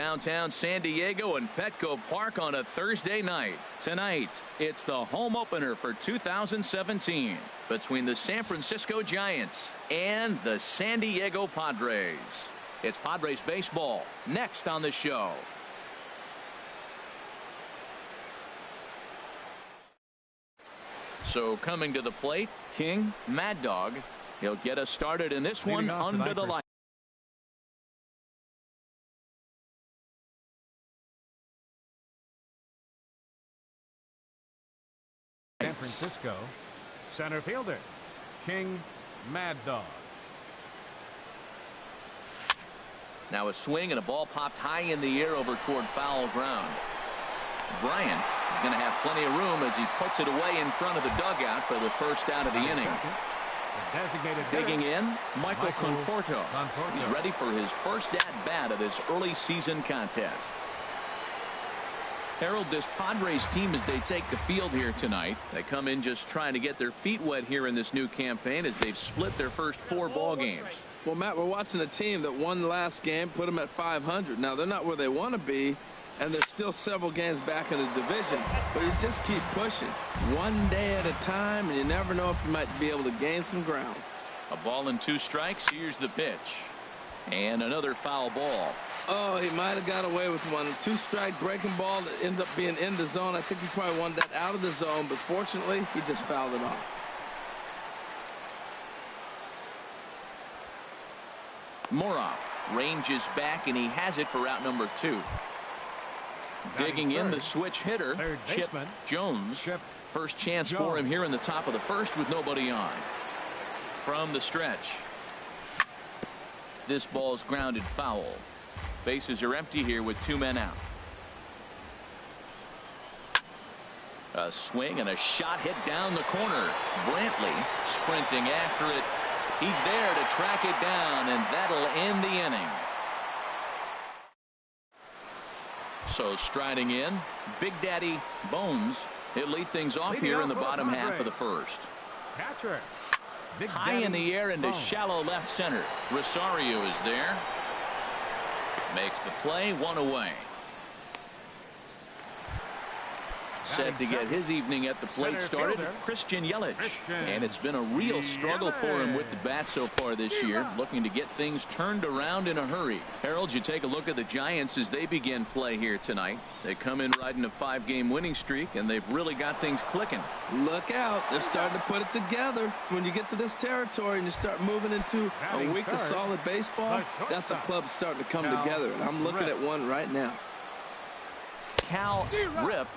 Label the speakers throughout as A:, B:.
A: downtown San Diego and Petco Park on a Thursday night. Tonight, it's the home opener for 2017 between the San Francisco Giants and the San Diego Padres. It's Padres baseball next on the show. So coming to the plate, King Mad Dog. He'll get us started in this one under the light.
B: San Francisco center fielder King Mad Dog.
A: Now a swing and a ball popped high in the air over toward foul ground. Bryant is going to have plenty of room as he puts it away in front of the dugout for the first out of the inning. Digging in, Michael Conforto. He's ready for his first at-bat of this early season contest. Harold, this Padres team, as they take the field here tonight, they come in just trying to get their feet wet here in this new campaign as they've split their first 4 ball games.
C: Well, Matt, we're watching a team that won the last game, put them at 500. Now, they're not where they want to be, and there's still several games back in the division, but you just keep pushing one day at a time, and you never know if you might be able to gain some ground.
A: A ball and 2 strikes. Here's the pitch. And another foul ball.
C: Oh, he might have got away with one. 2-strike breaking ball that ended up being in the zone. I think he probably wanted that out of the zone, but fortunately, he just fouled it off.
A: Moroff ranges back, and he has it for out number 2. Digging in, the switch hitter, Chip Jones. First chance for him here in the top of the first with nobody on. From the stretch. This ball's grounded foul. Bases are empty here with 2 men out. A swing and a shot hit down the corner. Brantley sprinting after it. He's there to track it down, and that'll end the inning. So striding in, Big Daddy Bones. He'll lead things off here in the bottom half of the first.
B: Catcher.
A: High in the air into shallow left center. Rosario is there. Makes the play, 1 away. Set to get his evening at the plate started, Christian Yelich. And it's been a real struggle for him with the bat so far this year, looking to get things turned around in a hurry. Harold, you take a look at the Giants as they begin play here tonight. They come in riding a 5-game winning streak, and they've really got things clicking.
C: Look out. They're starting to put it together. When you get to this territory and you start moving into a week of solid baseball, that's a club starting to come together. And I'm looking at one right now.
A: Cal Rip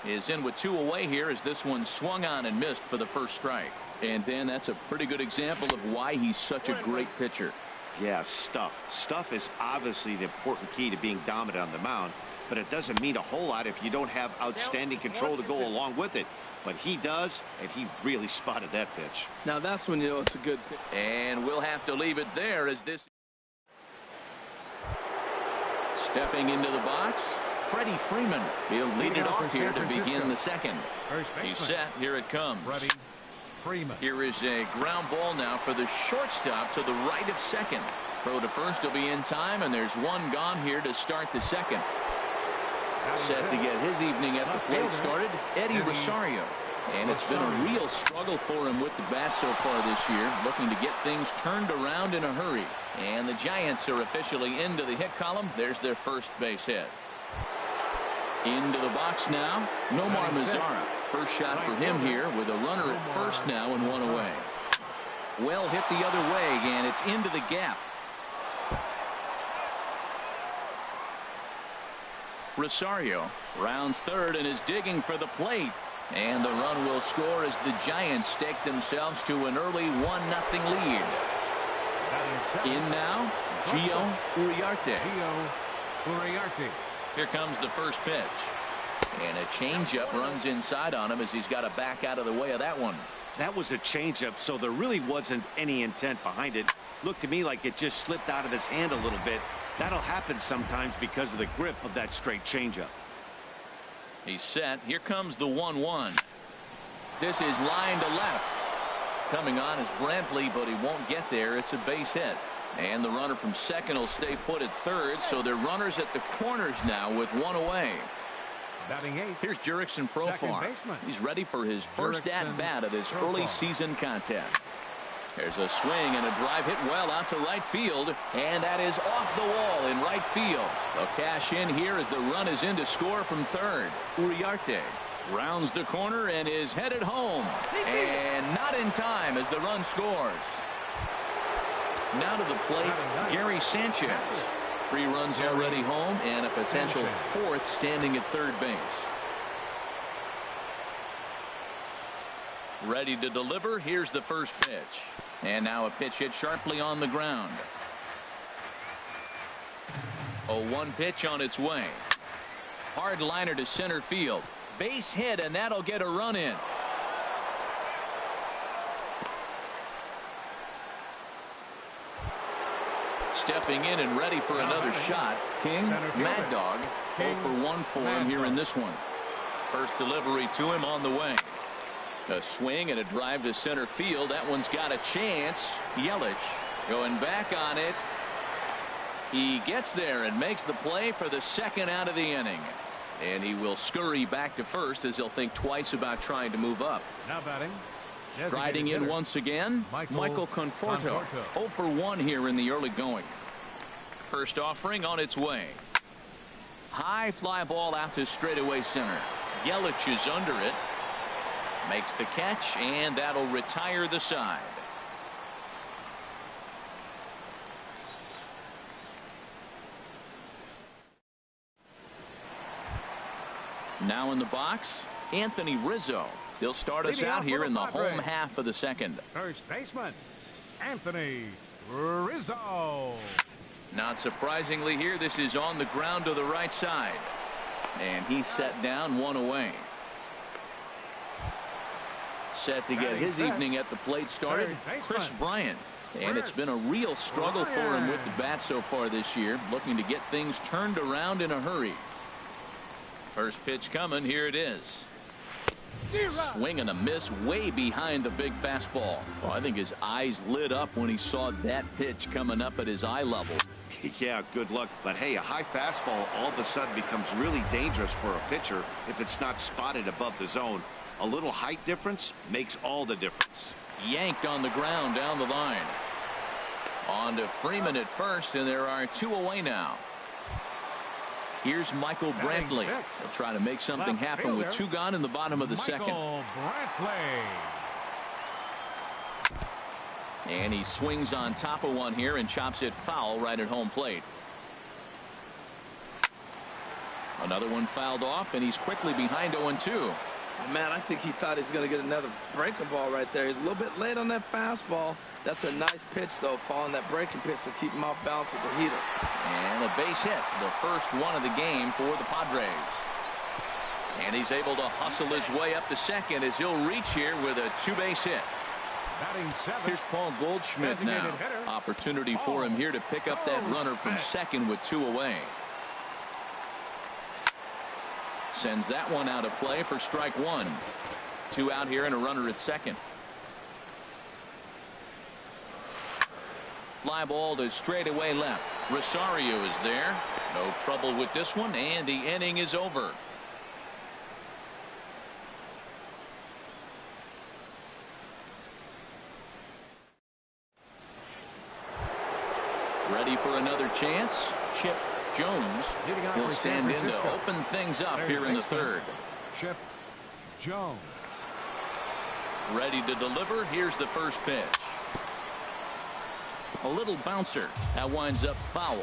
A: is in with 2 away here as this one swung on and missed for the first strike. And Dan, that's a pretty good example of why he's such a great pitcher.
D: Yeah, stuff. Stuff is obviously the important key to being dominant on the mound, but it doesn't mean a whole lot if you don't have outstanding control to go along with it. But he does, and he really spotted that pitch.
C: Now that's when you know it's a good pitch.
A: And we'll have to leave it there as this. Stepping into the box, Freddie Freeman. He'll lead it off here to begin the second. He's set. Here it comes. Here is a ground ball now for the shortstop to the right of second. Throw to first will be in time, and there's 1 gone here to start the second. Set to get his evening at the plate started, Eddie Rosario. And it's been a real struggle for him with the bat so far this year, looking to get things turned around in a hurry. And the Giants are officially into the hit column. There's their first base hit. Into the box now, Nomar Mazara. First shot for him here with a runner at first now and 1 away. Well hit the other way, and it's into the gap. Rosario rounds third and is digging for the plate. And the run will score as the Giants stake themselves to an early 1-0 lead. In now, Gio Uriarte. Here comes the first pitch. And a changeup runs inside on him as he's got to back out of the way of that one.
D: That was a changeup, so there really wasn't any intent behind it. Looked to me like it just slipped out of his hand a little bit. That'll happen sometimes because of the grip of that straight changeup.
A: He's set. Here comes the 1-1. This is line to left. Coming on is Brantley, but he won't get there. It's a base hit. And the runner from second will stay put at third, so they're runners at the corners now with one away.
B: Batting eighth.
A: Here's Jurickson Profar. He's ready for his first at-bat of this early season contest. There's a swing and a drive hit well out to right field, and that is off the wall in right field. They'll cash in here as the run is in to score from third. Uriarte rounds the corner and is headed home, and not in time as the run scores. Now to the plate, Gary Sanchez. 3 runs already home and a potential 4th standing at third base. Ready to deliver. Here's the first pitch. And now a pitch hit sharply on the ground. 0-1 pitch on its way. Hard liner to center field. Base hit, and that'll get a run in. Stepping in and ready for another shot, King. Mad Dog 0 for 1 for him here in this one. First delivery to him on the way. A swing and a drive to center field. That one's got a chance. Yelich going back on it. He gets there and makes the play for the second out of the inning. And he will scurry back to first as he'll think twice about trying to move up.
B: Now batting.
A: Striding in once again, Michael Conforto. 0 for 1 here in the early going. First offering on its way. High fly ball out to straightaway center. Yelich is under it. Makes the catch, and that'll retire the side. Now in the box, Anthony Rizzo. He'll start us out here in the home half of the second.
B: First baseman, Anthony Rizzo.
A: Not surprisingly here, this is on the ground to the right side. And he's set down, 1 away. Set to get his evening at the plate started, Chris Bryant. And it's been a real struggle for him with the bat so far this year, looking to get things turned around in a hurry. First pitch coming, here it is. Swing and a miss way behind the big fastball. Oh, I think his eyes lit up when he saw that pitch coming up at his eye level.
D: Yeah, good luck. But hey, a high fastball all of a sudden becomes really dangerous for a pitcher if it's not spotted above the zone. A little height difference makes all the difference.
A: Yanked on the ground down the line. On to Freeman at first, and there are 2 away now. Here's Michael Brantley. He'll try to make something happen with 2 gone in the bottom of the second. And he swings on top of one here and chops it foul right at home plate. Another one fouled off, and he's quickly behind 0-2.
C: Man, I think he thought he's going to get another breaking ball right there. He's a little bit late on that fastball. That's a nice pitch, though, following that breaking pitch to keep him off balance with the heater.
A: And a base hit, the first one of the game for the Padres. And he's able to hustle his way up to second as he'll reach here with a 2-base hit. Here's Paul Goldschmidt now. Opportunity for him here to pick up that runner from second with 2 away. Sends that one out of play for strike 1. 2 out here and a runner at second. Fly ball to straightaway left. Rosario is there. No trouble with this one, and the inning is over. Ready for another chance. Chip Jones will stand in to open things up here in the third.
B: Chip Jones.
A: Ready to deliver. Here's the first pitch. A little bouncer. That winds up foul.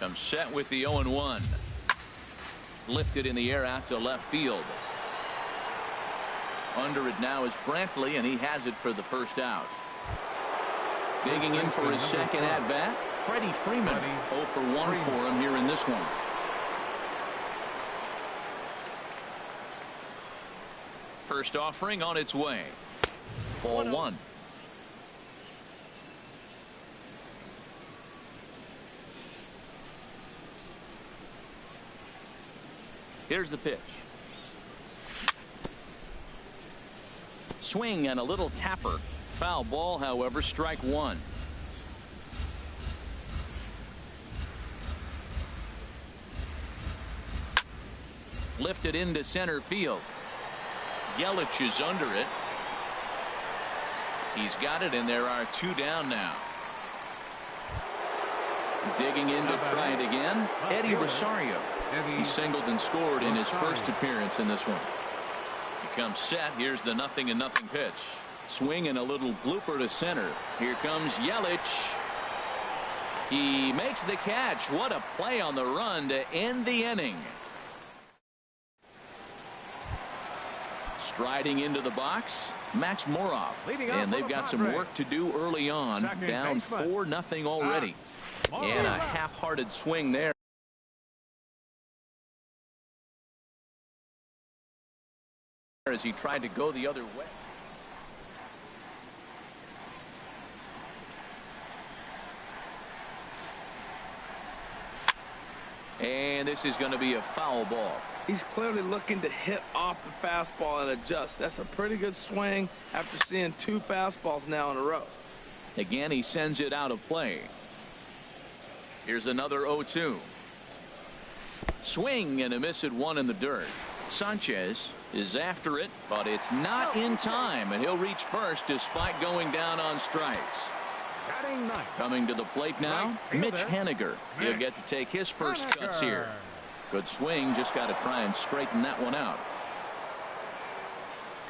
A: Comes set with the 0-1. Lifted in the air out to left field. Under it now is Brantley, and he has it for the first out. Digging in for his second at-bat, Freddie Freeman. 0 for 1 for him here in this one. First offering on its way. Ball 1. Here's the pitch. Swing and a little tapper. Foul ball, however, strike 1. Lifted into center field. Yelich is under it. He's got it, and there are 2 down now. Digging in to try it again, Eddie Rosario. He singled and scored in his first appearance in this one. He comes set. Here's the 0-0 pitch. Swing and a little blooper to center. Here comes Yelich. He makes the catch. What a play on the run to end the inning. Striding into the box, Max Moroff. And they've got some work to do early on. Down 4-0 already. And a half-hearted swing there as he tried to go the other way. And this is going to be a foul ball.
C: He's clearly looking to hit off the fastball and adjust. That's a pretty good swing after seeing 2 fastballs now in a row.
A: Again, he sends it out of play. Here's another 0-2. Swing and a miss at 1 in the dirt. Sanchez is after it, but it's not in time, and he'll reach first despite going down on strikes. Coming to the plate now, Mitch Haniger. He'll get to take his first cuts here. Good swing, just got to try and straighten that one out.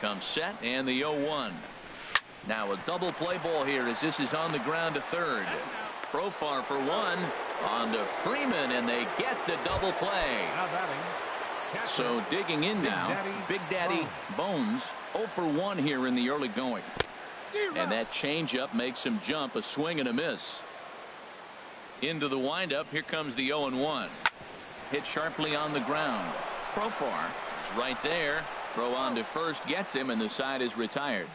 A: Comes set, and the 0-1. Now a double play ball here as this is on the ground to third. Profar for 1 on to Freeman, and they get the double play. So digging in now, Big Daddy Bones 0 for 1 here in the early going. And that changeup makes him jump. A swing and a miss. Into the windup. Here comes the 0-1. Hit sharply on the ground. Profar is right there. Throw on to first gets him, and the side is retired.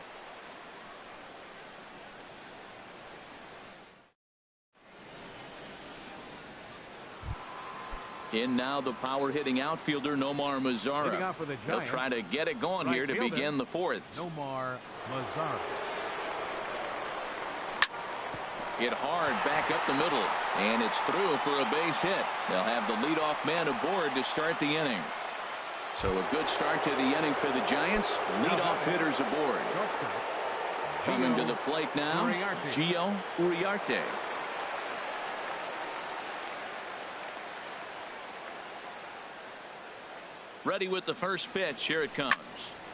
A: In now the power hitting outfielder Nomar Mazara. They'll try to get it going here to begin the 4th.
B: Nomar Mazara.
A: Hit hard back up the middle, and it's through for a base hit. They'll have the leadoff man aboard to start the inning. So a good start to the inning for the Giants. Leadoff hitters aboard. Coming to the plate now, Gio Uriarte. Ready with the first pitch. Here it comes.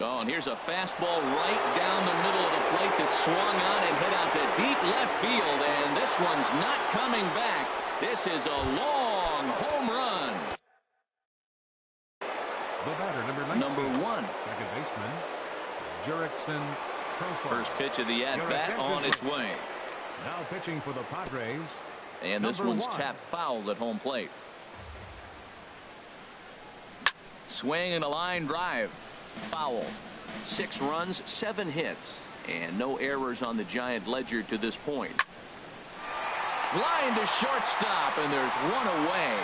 A: Oh, and here's a fastball right down the middle of the plate that swung on and hit out to deep left field, and this one's not coming back. This is a long home run.
B: The batter, number 1. Second baseman, Jurickson Profar.
A: First pitch of the at-bat on its way.
B: Now pitching for the Padres.
A: And this one's tapped foul at home plate. Swing and a line drive. Foul. 6 runs, 7 hits, and no errors on the Giant ledger to this point. Line to shortstop, and there's 1 away.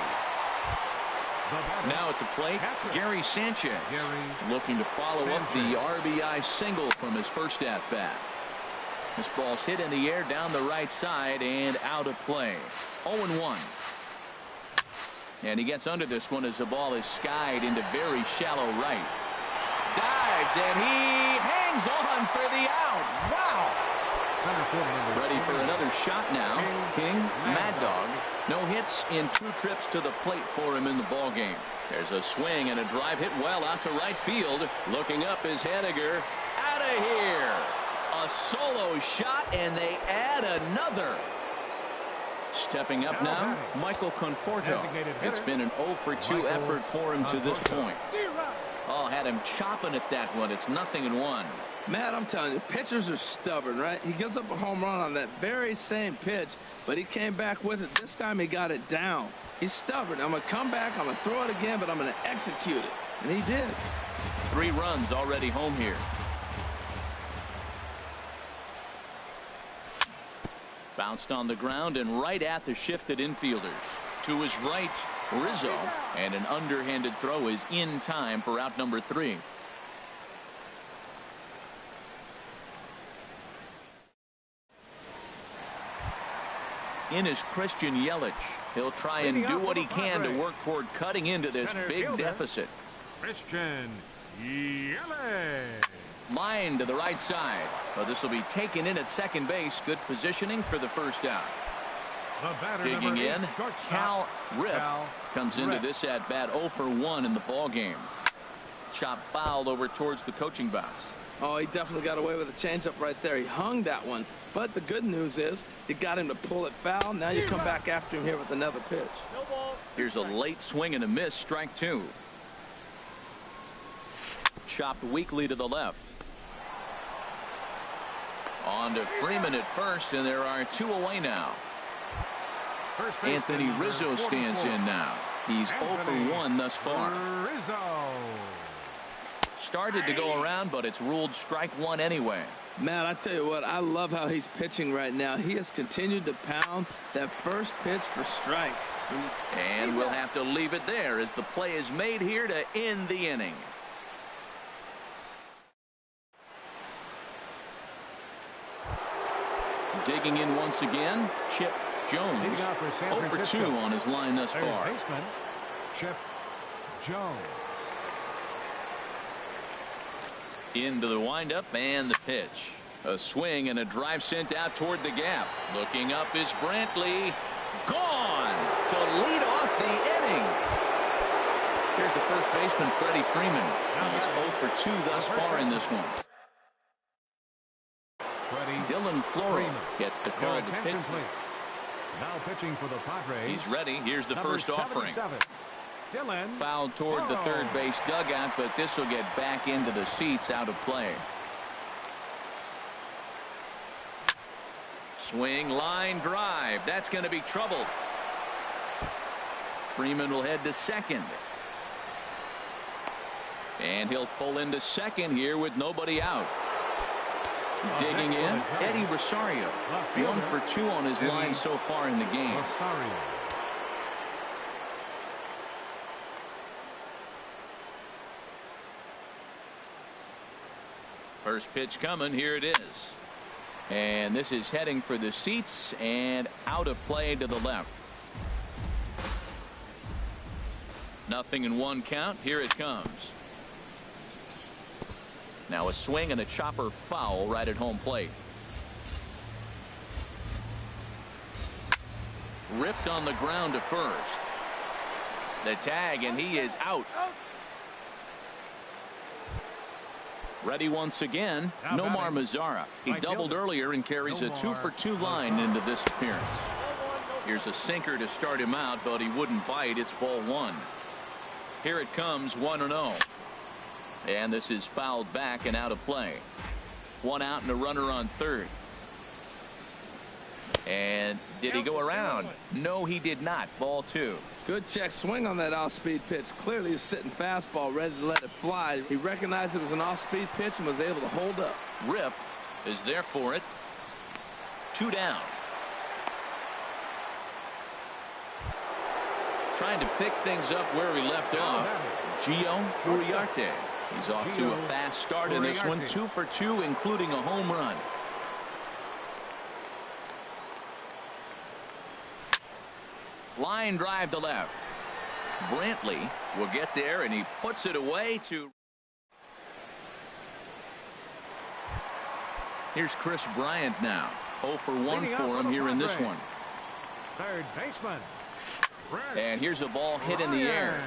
A: Now at the plate, Gary Sanchez looking to follow up the RBI single from his first at-bat. This ball's hit in the air down the right side and out of play. 0-1. And he gets under this one as the ball is skied into very shallow right. Dives, and he hangs on for the out. Wow. Ready for another shot now. King, Mad Dog. No hits in 2 trips to the plate for him in the ball game. There's a swing and a drive hit well out to right field. Looking up is Haniger. Out of here. A solo shot, and they add another. Stepping up now, Michael Conforto. It's been an 0 for 2 effort for him to this point. Oh, had him chopping at that one. It's 0-1.
C: Matt, I'm telling you, pitchers are stubborn, right? He gives up a home run on that very same pitch, but he came back with it. This time he got it down. He's stubborn. I'm going to come back, I'm going to throw it again, but I'm going to execute it. And he did.
A: 3 runs already home here. Bounced on the ground and right at the shifted infielders. To his right, Rizzo, and an underhanded throw is in time for out number 3. In is Christian Yelich. He'll try and do what he can to work toward cutting into this big deficit.
B: Christian Yelich.
A: Line to the right side. But this will be taken in at second base. Good positioning for the first out. Digging in, Cal Rip comes into this at bat 0 for 1 in the ball game. Chop fouled over towards the coaching box.
C: Oh, he definitely got away with a changeup right there. He hung that one. But the good news is you got him to pull it foul. Now you come back after him here with another pitch.
A: Here's a late swing and a miss. Strike 2. Chopped weakly to the left. On to Freeman at first, and there are 2 away now. Anthony Rizzo stands in now. He's 0 for 1 thus far. Started to go around, but it's ruled strike 1 anyway.
C: Man, I tell you what, I love how he's pitching right now. He has continued to pound that first pitch for strikes.
A: And we'll have to leave it there as the play is made here to end the inning. Digging in once again, Chip Jones. 0 for 2 on his line thus far.
B: Chip Jones.
A: Into the windup and the pitch. A swing and a drive sent out toward the gap. Looking up is Brantley. Gone to lead off the inning. Here's the first baseman, Freddie Freeman. He's 0 for 2 thus far in this one. Dylan Floro gets the call to pitch.
B: Now pitching for the Padres.
A: He's ready. Here's the first offering.
B: Dylan
A: Fouled toward the third base dugout, but this will get back into the seats, out of play. Swing, line drive. That's going to be trouble. Freeman will head to second. And he'll pull into second here with nobody out. Digging in, Eddie Rosario. 1 for 2 on his line so far in the game. First pitch coming. Here it is. And this is heading for the seats and out of play to the left. 0-1 count. Here it comes. Now a swing and a chopper foul right at home plate. Ripped on the ground to first. The tag, and he is out. Ready once again, Nomar Mazara. He doubled earlier and carries a 2 for 2 line into this appearance. Here's a sinker to start him out, but he wouldn't bite. It's ball 1. Here it comes, 1-0. And this is fouled back and out of play. 1 out and a runner on third. And did he go around? No, he did not. Ball 2.
C: Good check swing on that off-speed pitch. Clearly he's sitting fastball, ready to let it fly. He recognized it was an off-speed pitch and was able to hold up.
A: Rip is there for it. 2 down. Trying to pick things up where he left off. Gio Uriarte. He's off to a fast start in this one. 2 for 2, including a home run. Line drive to left. Brantley will get there, and he puts it away to. Here's Chris Bryant now. 0 for 1 for him here in this one.
B: Third baseman.
A: And here's a ball hit in the air.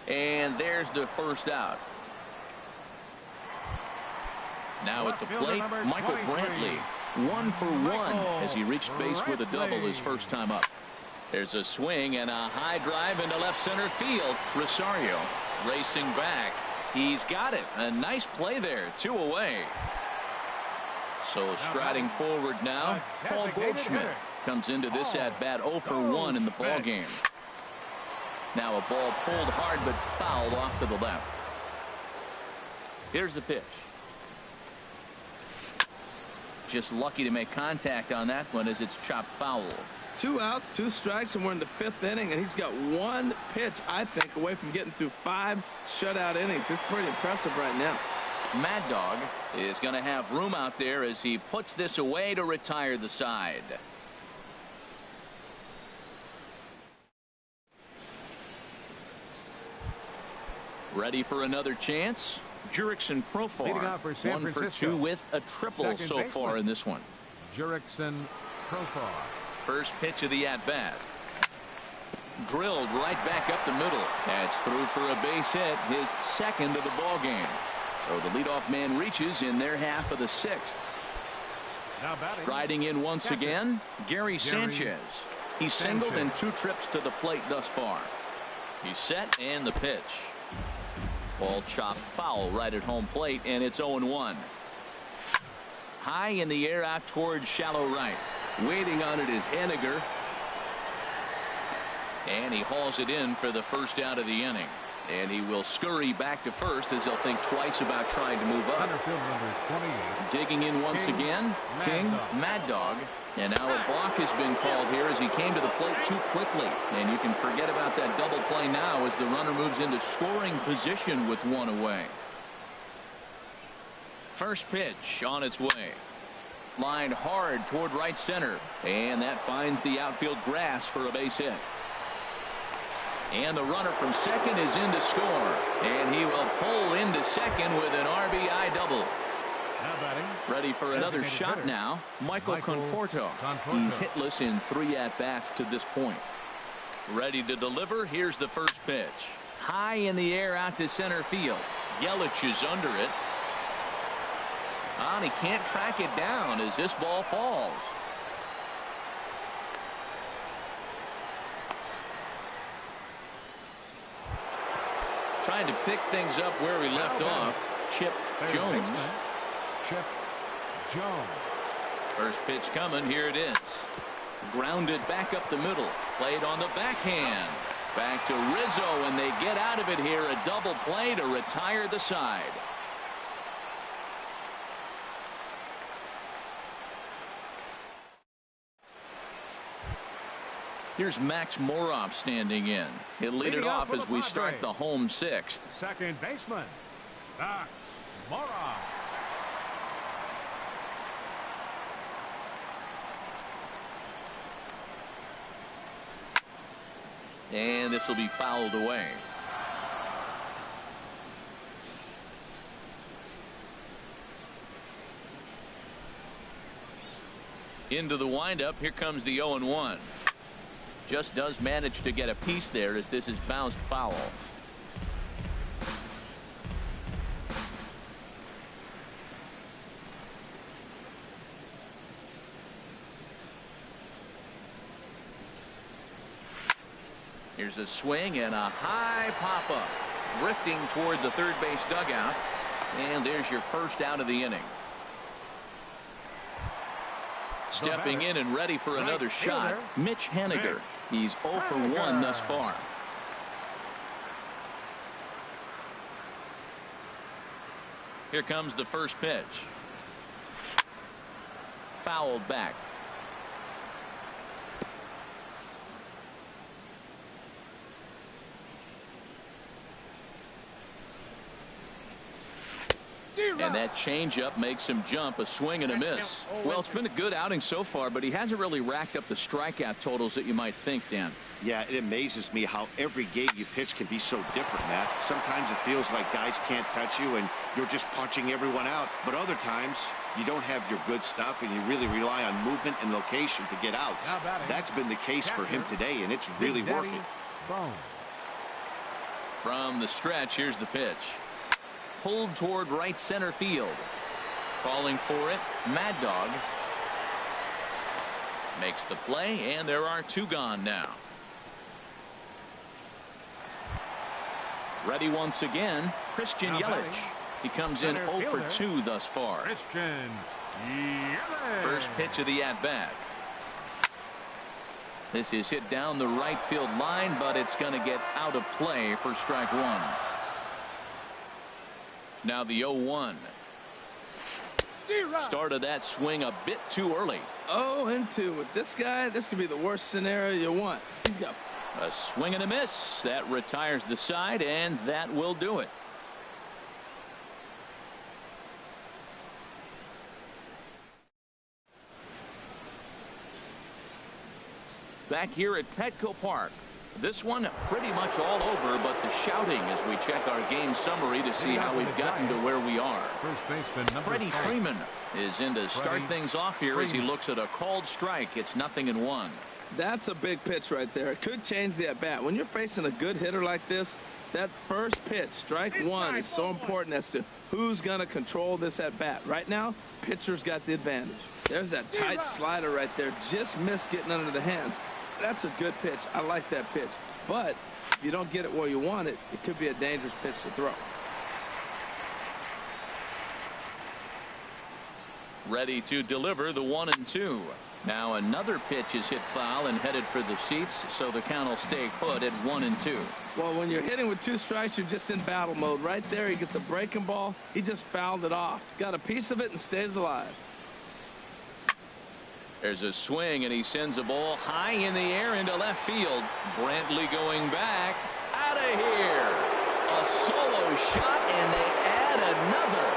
A: And there's the first out. Now at the plate, Michael Brantley. 1 for 1 as he reached base with a double his first time up. There's a swing and a high drive into left center field. Rosario racing back. He's got it. A nice play there. 2 away. So striding forward now, Paul Goldschmidt comes into this at bat 0 for 1 in the ball game. Now a ball pulled hard but fouled off to the left. Here's the pitch. Just lucky to make contact on that one as it's chopped foul.
C: 2 outs, 2 strikes, and we're in the 5th inning, and he's got 1 pitch, I think, away from getting through 5 shutout innings. It's pretty impressive right now.
A: Mad Dog is going to have room out there as he puts this away to retire the side. Ready for another chance. Jurickson
B: Leading
A: Profar,
B: off for San
A: 1 for
B: Francisco.
A: 2 with a triple
B: Second
A: so
B: baseman.
A: far in this one.
B: Jurickson Profar.
A: First pitch of the at-bat. Drilled right back up the middle. That's through for a base hit, his second of the ball game. So the leadoff man reaches in their half of the 6th.
B: Now batting.
A: Striding in once again, Gary Sanchez. He's singled in 2 trips to the plate thus far. He's set, and the pitch. Ball chopped foul right at home plate, and it's 0-1. High in the air out towards shallow right.
C: Waiting on it is Henniger.
A: And he hauls it in for the first out of the inning. And he will scurry back to first as he'll think twice about trying to move up.
B: Center field number 28.
A: Digging in once again, King Mad Dog. And now a block has been called here as he came to the plate too quickly. And you can forget about that double play now as the runner moves into scoring position with 1 away. First pitch on its way. Lined hard toward right center. And that finds the outfield grass for a base hit. And the runner from second is in to score. And he will pull into second with an RBI double.
B: Now batting.
A: Ready for another shot
B: hitter.
A: now. Michael Conforto. He's hitless in 3 at-bats to this point. Ready to deliver. Here's the first pitch. High in the air out to center field. Yelich is under it. And he can't track it down as this ball falls. Trying to pick things up where he left off. Chip Jones.
B: Chip Jones.
A: First pitch coming. Here it is. Grounded back up the middle. Played on the backhand. Back to Rizzo, and they get out of it here. A double play to retire the side. Here's Max Moroff standing in. He'll lead it off as we start the home 6th.
B: Second baseman, Max Moroff.
A: And this will be fouled away. Into the windup. Here comes the 0-1. Just does manage to get a piece there as this is bounced foul. Here's a swing and a high pop-up. Drifting toward the third base dugout. And there's your first out of the inning. Stepping in and ready for another shot, Mitch Henniger. He's 0 for 1 thus far. Here comes the first pitch. Fouled back. And that changeup makes him jump. A swing and a miss. Well, it's been a good outing so far, but he hasn't really racked up the strikeout totals that you might think, Dan.
D: Yeah, it amazes me how every game you pitch can be so different, Matt. Sometimes it feels like guys can't touch you and you're just punching everyone out. But other times you don't have your good stuff and you really rely on movement and location to get outs. That's been the case for him today, and it's really working.
A: From the stretch, here's the pitch. Pulled toward right center field. Calling for it, Mad Dog. Makes the play, and there are 2 gone now. Ready once again, Christian Yelich. He comes in 0 for 2 thus far.
B: Christian Yelich.
A: First pitch of the at-bat. This is hit down the right field line, but it's going to get out of play for strike 1. Now the 0-1. Started that swing a bit too early.
C: 0-2 with this guy. This could be the worst scenario you want. He's got
A: a swing and a miss. That retires the side, and that will do it. Back here at Petco Park, This one pretty much all over, but the shouting as we check our game summary to see how we've gotten to where we are.
B: First baseman,
A: Freddie Freeman is in to start things off here as he looks at a called strike. It's 0-1.
C: That's a big pitch right there. It could change the at-bat. When you're facing a good hitter like this, that first pitch, strike one, is so important as to who's going to control this at-bat. Right now, pitcher's got the advantage. There's that tight slider right there. Just missed getting under the hands. That's a good pitch. I like that pitch. But if you don't get it where you want it, it could be a dangerous pitch to throw.
A: Ready to deliver the 1-2. Now another pitch is hit foul and headed for the seats, so the count will stay put at 1-2.
C: Well, when you're hitting with 2 strikes, you're just in battle mode. Right there, he gets a breaking ball. He just fouled it off. Got a piece of it and stays alive.
A: There's a swing, and he sends a ball high in the air into left field. Brantley going back. Out of here. A solo shot, and they add another.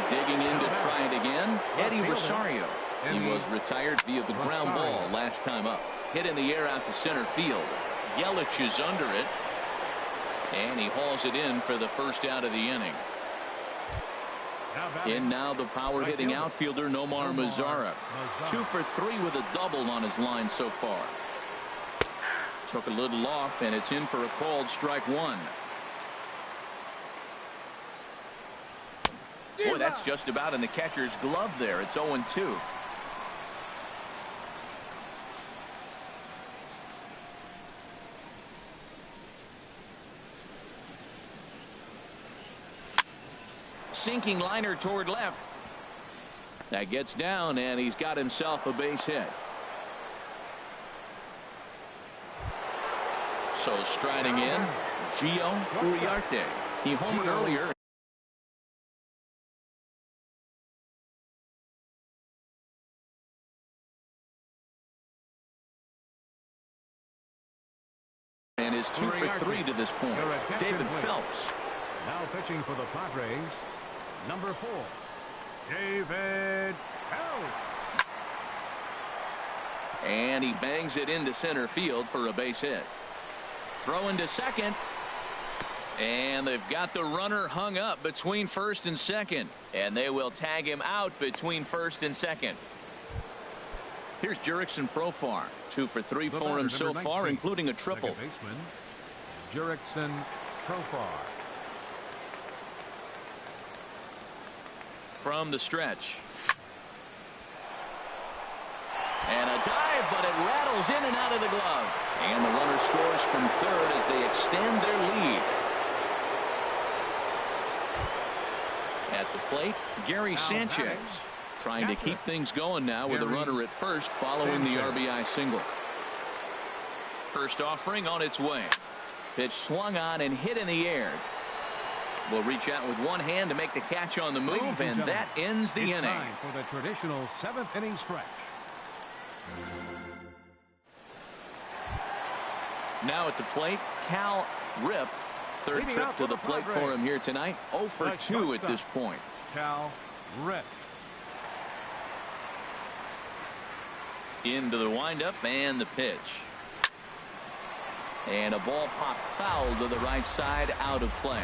A: Digging in to try it again, Eddie Rosario. He was retired via the ground ball last time up. Hit in the air out to center field. Yelich is under it, and he hauls it in for the first out of the inning. In now the power-hitting outfielder Nomar Mazara. 2 for 3 with a double on his line so far. Took a little off, and it's in for a called strike one. Boy, that's just about in the catcher's glove there. It's 0-2. Sinking liner toward left. That gets down, and he's got himself a base hit. So striding in, Gio Uriarte. He homered earlier. And is 2 for 3 to this point. David Phelps.
B: Now pitching for the Padres, number 4, David Phelps.
A: And he bangs it into center field for a base hit. Throw into second. And they've got the runner hung up between first and second. And they will tag him out between first and second. Here's Jurickson Profar. 2 for 3 for him so far, including a triple.
B: Second baseman, Jurickson Profar.
A: From the stretch. And a dive, but it rattles in and out of the glove. And the runner scores from third as they extend their lead. At the plate, Gary Sanchez trying to keep things going now with a runner at first following the RBI single. First offering on its way. Pitch swung on and hit in the air. Will reach out with one hand to make the catch on the move, and that ends the inning.
B: Time for the traditional 7th inning stretch.
A: Now at the plate, Cal Rip. Third trip to the plate for him here tonight. 0 for 2 at this point.
B: Cal Rip.
A: Into the windup and the pitch. And a ball popped foul to the right side, out of play.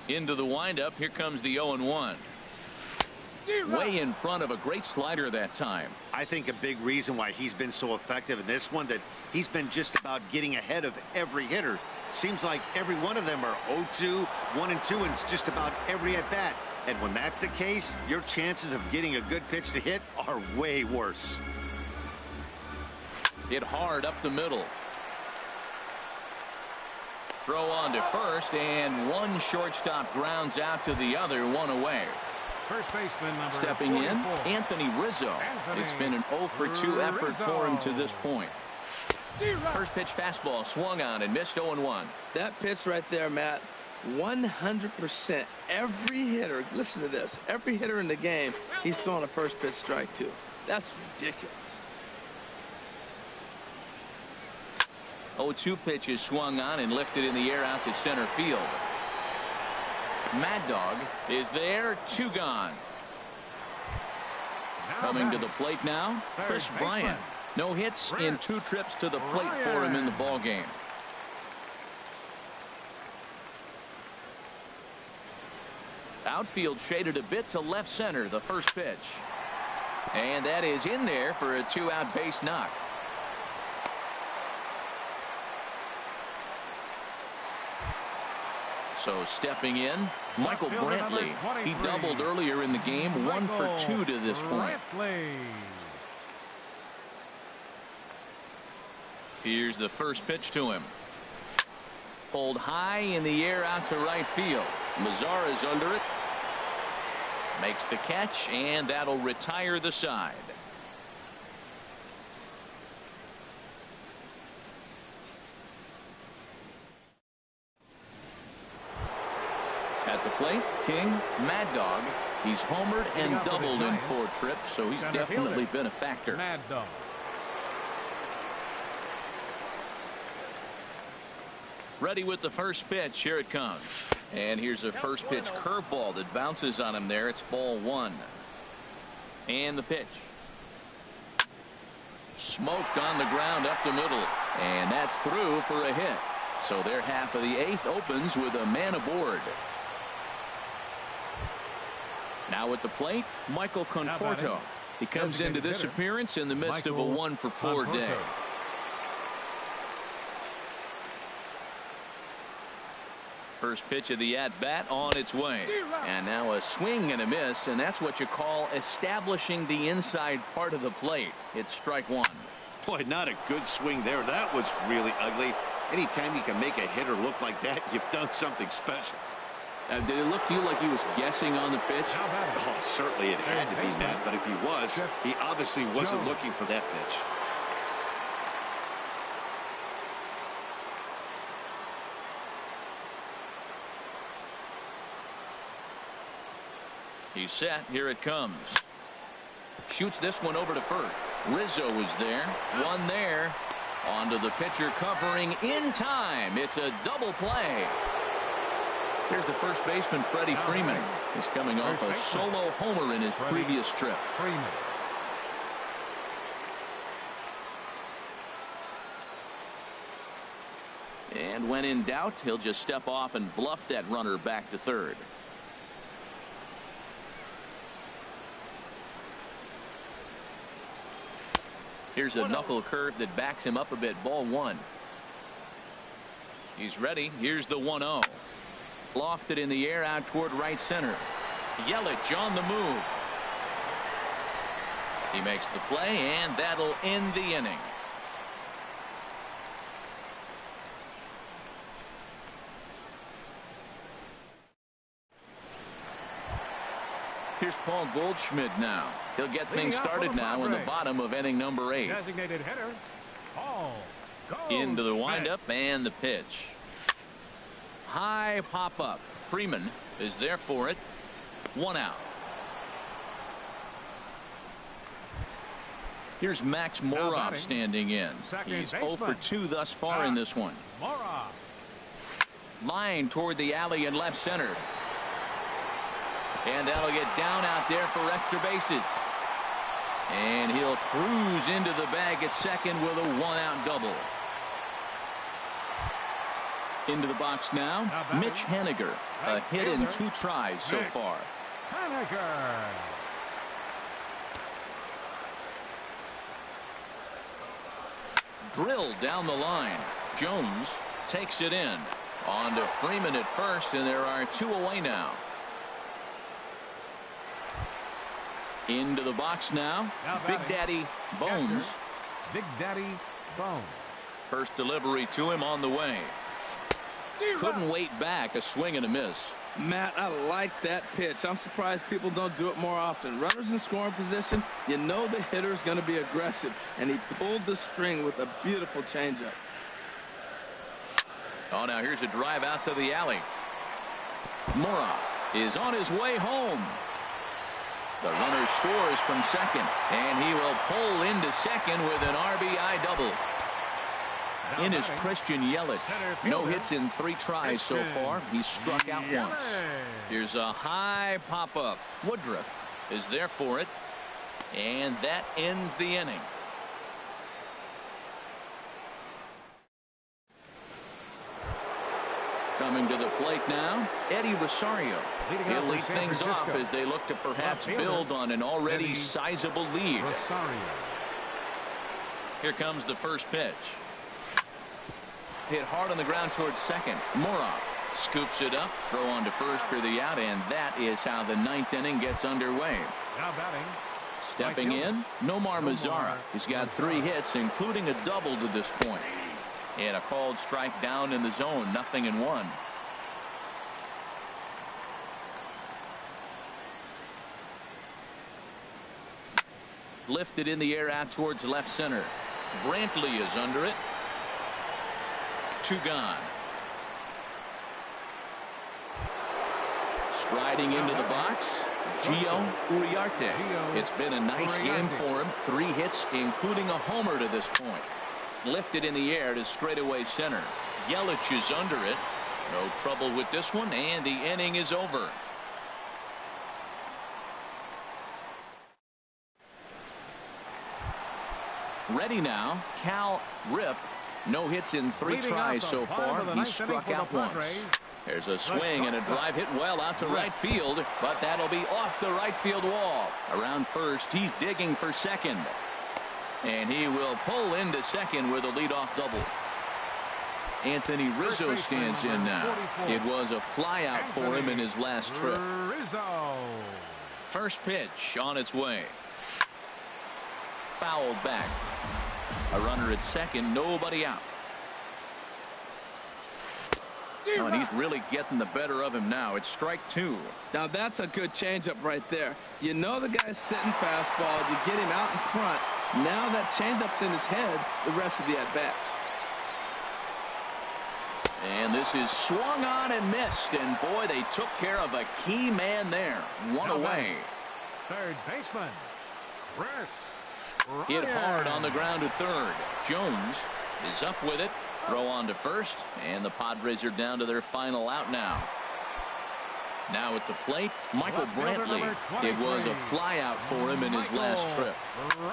A: Into the windup. Here comes the 0-1. Way in front of a great slider that time.
D: I think a big reason why he's been so effective in this one, that he's been just about getting ahead of every hitter. Seems like every one of them are 0-2, 1-2, and it's just about every at bat. And when that's the case, your chances of getting a good pitch to hit are way worse.
A: Hit hard up the middle. Throw on to first, and one shortstop grounds out to the other, one away.
B: First baseman number
A: Stepping
B: 44.
A: in, Anthony Rizzo. It's been an 0 for 2 effort for him to this point. First pitch fastball swung on and missed. 0-1.
C: That pitch right there, Matt, 100%. Every hitter, listen to this, every hitter in the game, he's throwing a first pitch strike to. That's ridiculous.
A: 0-2 pitch is swung on and lifted in the air out to center field. Mad Dog is there, 2 gone. Coming to the plate now, Chris Bryant. No hits in 2 trips to the plate for him in the ballgame. Outfield shaded a bit to left center, the first pitch. And that is in there for a 2-out base knock. So stepping in, Michael Brantley. He doubled earlier in the game, 1 for 2 to this point. Here's the first pitch to him. Pulled high in the air out to right field. Mazar is under it. Makes the catch, and that'll retire the side. At the plate, King, Mad Dog. He's homered and doubled in 4 trips, so he's definitely been a factor.
B: Mad Dog.
A: Ready with the first pitch. Here it comes. And here's a first pitch curveball that bounces on him there. It's ball 1. And the pitch. Smoked on the ground up the middle. And that's through for a hit. So their half of the 8th opens with a man aboard. Now at the plate, Michael Conforto. He comes into this appearance in the midst of a 1 for 4 day. First pitch of the at-bat on its way. And now a swing and a miss, and that's what you call establishing the inside part of the plate. It's strike 1.
D: Boy, not a good swing there. That was really ugly. Anytime you can make a hitter look like that, you've done something special.
A: Did it look to you like he was guessing on the pitch?
D: Oh, certainly it had to be that, but if he was, he obviously wasn't looking for that pitch.
A: He's set. Here it comes. Shoots this one over to first. Rizzo is there. One there. Onto the pitcher covering in time. It's a double play. Here's the first baseman, Freddie Freeman. He's coming off a solo homer in his previous trip. And when in doubt, he'll just step off and bluff that runner back to third. Here's a knuckle curve that backs him up a bit. Ball 1. He's ready. Here's the 1-0. Lofted in the air out toward right center. Yelich on the move. He makes the play, and that'll end the inning. Here's Paul Goldschmidt now. He'll get things started now in the bottom of inning number 8.
B: Designated hitter, Paul
A: Into the windup and the pitch. High pop up. Freeman is there for it. 1 out. Here's Max Moroff standing in. He's 0 for 2 thus far in this one. Line toward the alley in left center. And that'll get down out there for extra bases. And he'll cruise into the bag at second with a 1-out double. Into the box now, Mitch Haniger. A hit in 2 tries so far. Drilled down the line. Jones takes it in. On to Freeman at first, and there are 2 away now. Into the box now, Big Daddy Bones.
B: Big Daddy Bones.
A: First delivery to him on the way. Couldn't wait back. A swing and a miss.
C: Matt, I like that pitch. I'm surprised people don't do it more often. Runners in scoring position, you know the hitter's going to be aggressive, and he pulled the string with a beautiful changeup.
A: Oh, now here's a drive out to the alley. Moroff is on his way home. The runner scores from second, and he will pull into second with an RBI double. In is Christian Yelich. No hits in 3 tries so far. He's struck out once. Here's a high pop-up. Woodruff is there for it. And that ends the inning. Coming to the plate now, Eddie Rosario. He'll lead things off as they look to perhaps build on an already sizable lead. Here comes the first pitch. Hit hard on the ground towards second. Moroff scoops it up, throw on to first for the out, and that is how the ninth inning gets underway.
B: Now batting.
A: Stepping in, Nomar Mazara. He's got 3 hits, including a double to this point. And a called strike down in the zone, 0-1. Lifted in the air out towards left center. Brantley is under it. 2 gone. Striding into the box, Gio Uriarte. It's been a nice game for him. 3 hits, including a homer to this point. Lifted in the air to straightaway center. Yelich is under it. No trouble with this one, and the inning is over. Ready now, Cal Rip. No hits in 3 tries so far. He's struck out once. There's a swing and a drive hit well out to right field, but that'll be off the right field wall. Around first, he's digging for second. And he will pull into second with a leadoff double. Anthony Rizzo stands in now. It was a flyout for him in his last trip. First pitch on its way. Fouled back. A runner at second, nobody out. Oh, and he's really getting the better of him now. It's strike 2.
C: Now that's a good changeup right there. You know the guy's sitting fastball. You get him out in front. Now that changeup's in his head the rest of the at-bat.
A: And this is swung on and missed. And boy, they took care of a key man there. 1 away.
B: Third baseman.
A: Hit hard on the ground to third. Jones is up with it. Throw on to first, and the Padres are down to their final out now. Now at the plate, Michael Brantley. It was a flyout for him in his last trip.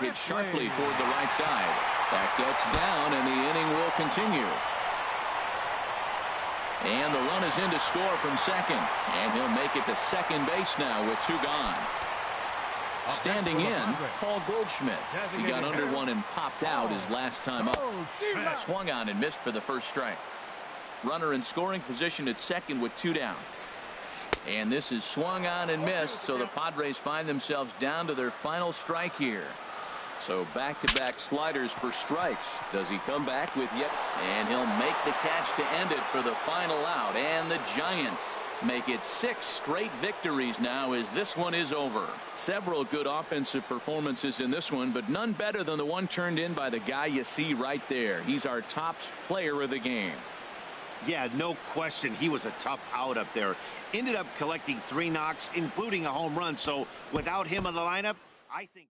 A: Hit sharply toward the right side. That gets down, and the inning will continue. And the run is in to score from second, and he'll make it to second base now with 2 gone. Standing in, Paul Goldschmidt. He got under one and popped out his last time up. Swung on and missed for the first strike. Runner in scoring position at second with 2 down. And this is swung on and missed, so the Padres find themselves down to their final strike here. So back-to-back sliders for strikes. Does he come back with yet? And he'll make the catch to end it for the final out. And the Giants make it 6 straight victories now as this one is over. Several good offensive performances in this one, but none better than the one turned in by the guy you see right there. He's our top player of the game.
D: Yeah, no question. He was a tough out up there. Ended up collecting 3 knocks, including a home run. So without him in the lineup, I think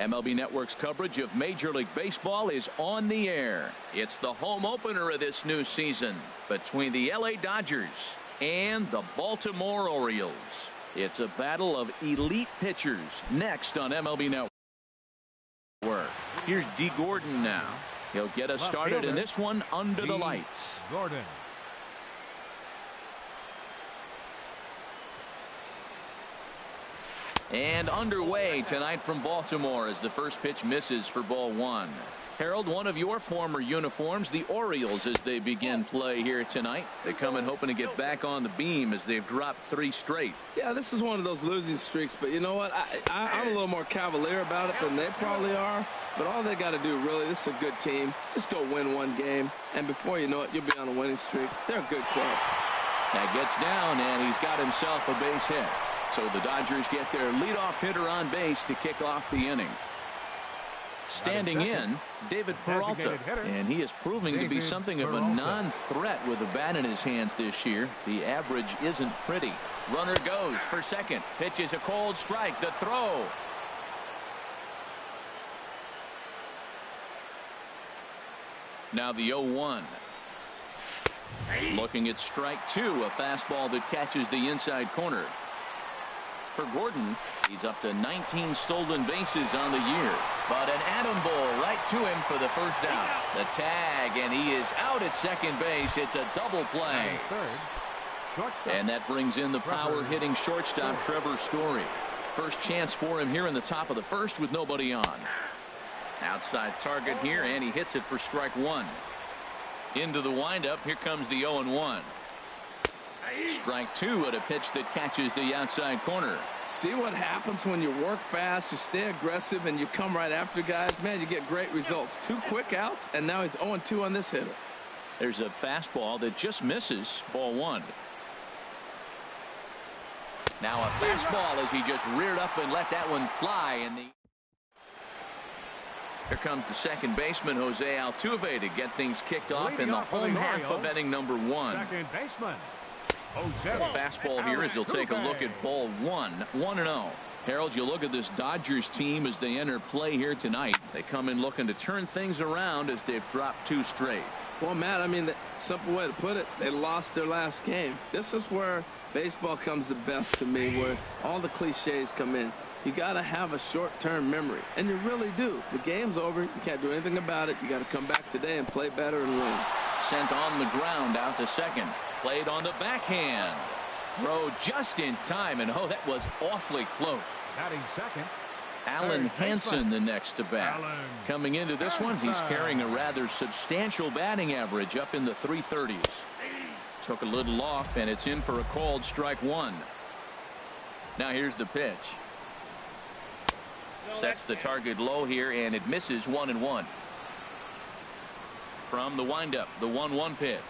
A: MLB Network's coverage of Major League Baseball is on the air. It's the home opener of this new season between the LA Dodgers and the Baltimore Orioles. It's a battle of elite pitchers next on MLB Network. Here's D. Gordon now. He'll get us started in this one under the lights.
B: Gordon.
A: And underway tonight from Baltimore as the first pitch misses for ball one. Harold, one of your former uniforms, the Orioles, as they begin play here tonight. They come in hoping to get back on the beam as they've dropped 3 straight.
C: Yeah, this is one of those losing streaks, but you know what? I'm a little more cavalier about it than they probably are. But all they got to do, really, this is a good team. Just go win one game, and before you know it, you'll be on a winning streak. They're a good club.
A: That gets down, and he's got himself a base hit. So the Dodgers get their leadoff hitter on base to kick off the inning. Standing in, David Peralta, and he is proving to be something of a non-threat with a bat in his hands this year. The average isn't pretty. Runner goes for second. Pitch is a cold strike. The throw. Now the 0-1. Looking at strike 2, a fastball that catches the inside corner. For Gordon, he's up to 19 stolen bases on the year. But an atom ball right to him for the first out. The tag, and he is out at second base. It's a double play. And that brings in the power-hitting shortstop, Trevor Story. First chance for him here in the top of the first with nobody on. Outside target here, and he hits it for strike 1. Into the windup, here comes the 0-1. Strike 2 at a pitch that catches the outside corner.
C: See what happens when you work fast, you stay aggressive, and you come right after guys. Man, you get great results. 2 quick outs, and now he's 0-2 on this hitter.
A: There's a fastball that just misses, ball 1. Now a fastball as he just reared up and let that one fly. Here comes the second baseman, Jose Altuve, to get things kicked off in the home half of inning number 1.
B: Second baseman.
A: The fastball here as he'll take a look at ball 1, 1-0. Harold, you look at this Dodgers team as they enter play here tonight. They come in looking to turn things around as they've dropped 2 straight.
C: Well, Matt, I mean, the simple way to put it, they lost their last game. This is where baseball comes the best to me, where all the cliches come in. You got to have a short-term memory, and you really do. The game's over. You can't do anything about it. You got to come back today and play better and win.
A: Sent on the ground out to second. Played on the backhand. Throw just in time, and oh, that was awfully close.
B: Batting second.
A: Alan Hansen the next to bat. Coming into this one, he's carrying a rather substantial batting average up in the 330s. Took a little off, and it's in for a called strike 1. Now here's the pitch. Sets the target low here, and it misses 1-1. From the windup, the 1-1 pitch.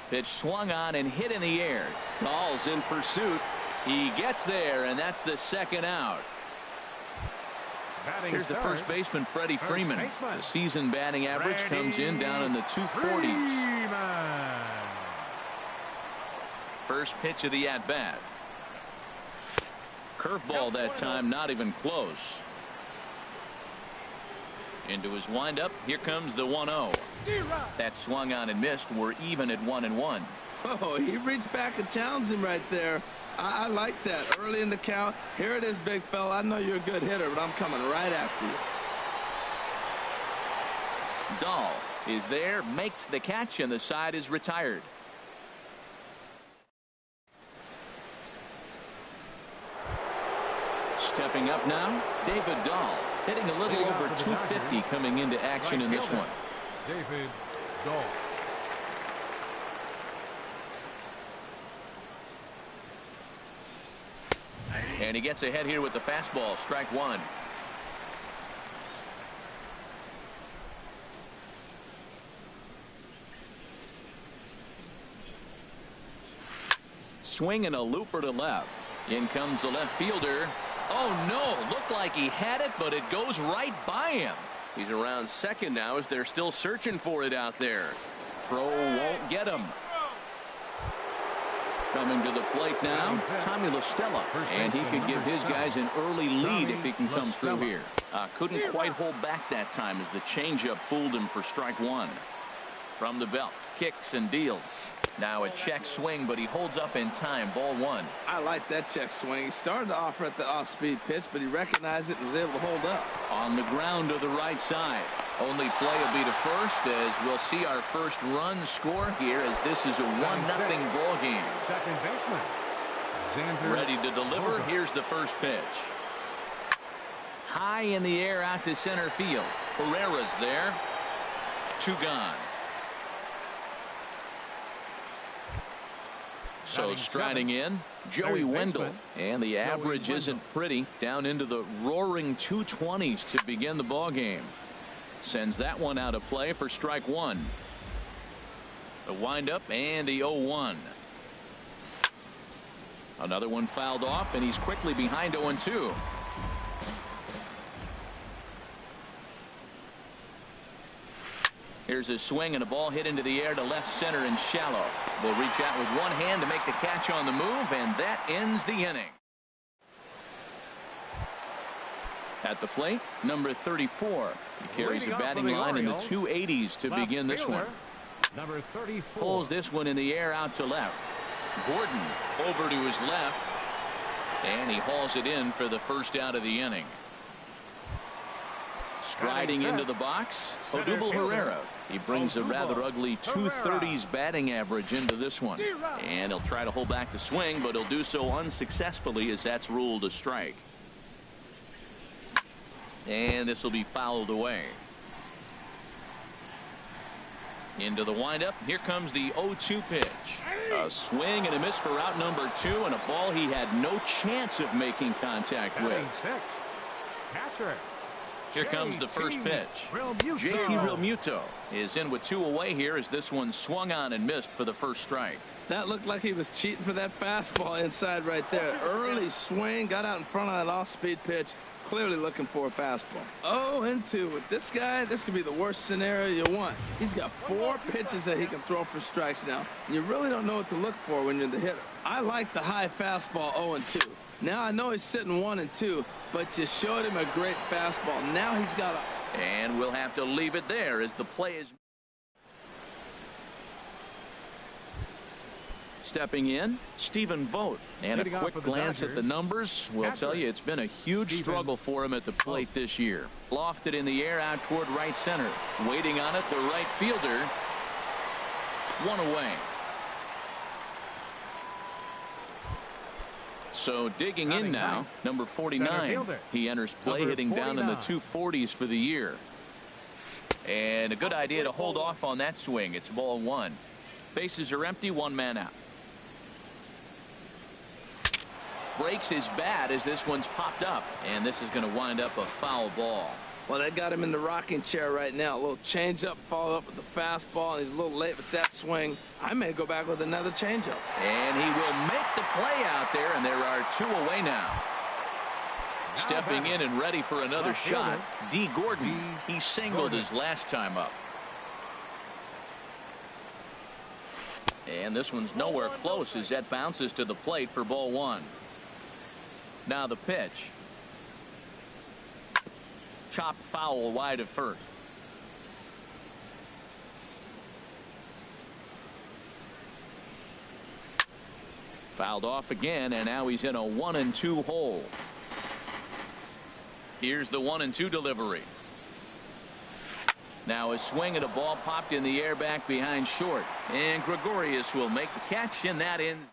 A: Pitch swung on and hit in the air. Dahl's in pursuit. He gets there, and that's the second out. Here's the first baseman, Freddie Freeman. The season batting average comes in down in the 240s. First pitch of the at-bat. Curveball that time, not even close. Into his windup. Here comes the 1-0. That swung on and missed. We're even at 1-1.
C: Oh, he reached back and challenged him right there. I like that. Early in the count. Here it is, big fella. I know you're a good hitter, but I'm coming right after you.
A: Dahl is there, makes the catch, and the side is retired. Stepping up now, David Dahl, hitting a little over 250 coming into action in this one.
B: David Dahl.
A: And he gets ahead here with the fastball, strike 1. Swing and a looper to left. In comes the left fielder. Oh no, looked like he had it, but it goes right by him. He's around second now as they're still searching for it out there. Throw won't get him. Coming to the plate now, Tommy LaStella, and he could give his guys an early lead if he can come through here. Couldn't quite hold back that time as the changeup fooled him for strike one. From the belt, kicks and deals. Now a check swing, but he holds up in time. Ball one.
C: I like that check swing. He started to offer at the off-speed pitch, but he recognized it and was able to hold up.
A: On the ground to the right side. Only play will be to first as we'll see our first run score here as this is a 1-0 ball game.
B: Second baseman.
A: Ready to deliver. Here's the first pitch. High in the air out to center field. Herrera's there. 2 gone. So striding in, Joey Wendell, and the average isn't pretty, down into the roaring 220s to begin the ball game. Sends that one out of play for strike one. The windup and the 0-1. Another one fouled off, and he's quickly behind 0-2. Here's a swing and a ball hit into the air to left center and shallow. Will reach out with one hand to make the catch on the move, and that ends the inning. At the plate, number 34. He carries a batting line in the 280s to begin this one.
B: Number 34.
A: Pulls this one in the air out to left. Gordon over to his left, and he hauls it in for the first out of the inning. Striding into the box, Odubel Herrera. He brings a rather ugly 230s batting average into this one. And he'll try to hold back the swing, but he'll do so unsuccessfully as that's ruled a strike. And this will be fouled away. Into the windup. Here comes the 0-2 pitch. A swing and a miss for out number 2, and a ball he had no chance of making contact with.
B: Catcher.
A: Here comes the first pitch. JT Realmuto is in with 2 away here as this one swung on and missed for the first strike.
C: That looked like he was cheating for that fastball inside right there. Early swing, got out in front of that off-speed pitch. Clearly looking for a fastball. 0-2 with this guy. This could be the worst scenario you want. He's got 4 pitches that he can throw for strikes now. You really don't know what to look for when you're the hitter. I like the high fastball 0-2. Now I know he's sitting 1-2, but you showed him a great fastball. Now he's got a...
A: And we'll have to leave it there as the play is... Stepping in, Stephen Vogt. And a quick glance at the numbers will tell you it's been a huge struggle for him at the plate this year. Lofted in the air out toward right center. Waiting on it, the right fielder. 1 away. So digging in now, number 49. He enters play hitting down in the 240s for the year. And a good idea to hold off on that swing. It's ball 1. Bases are empty, 1 man out. Breaks his bat as this one's popped up, and this is going to wind up a foul ball.
C: Well, they got him in the rocking chair right now. A little changeup, followed up with the fastball, and he's a little late with that swing. I may go back with another changeup.
A: And he will make the play out there, and there are 2 away now. Stepping in and ready for another shot, D. Gordon. He singled his last time up. And this one's nowhere close as that bounces to the plate for ball 1. Now the pitch. Chopped foul wide of first. Fouled off again, and now he's in a 1-2 hole. Here's the 1-2 delivery. Now a swing at a ball popped in the air back behind short, and Gregorius will make the catch, and that ends.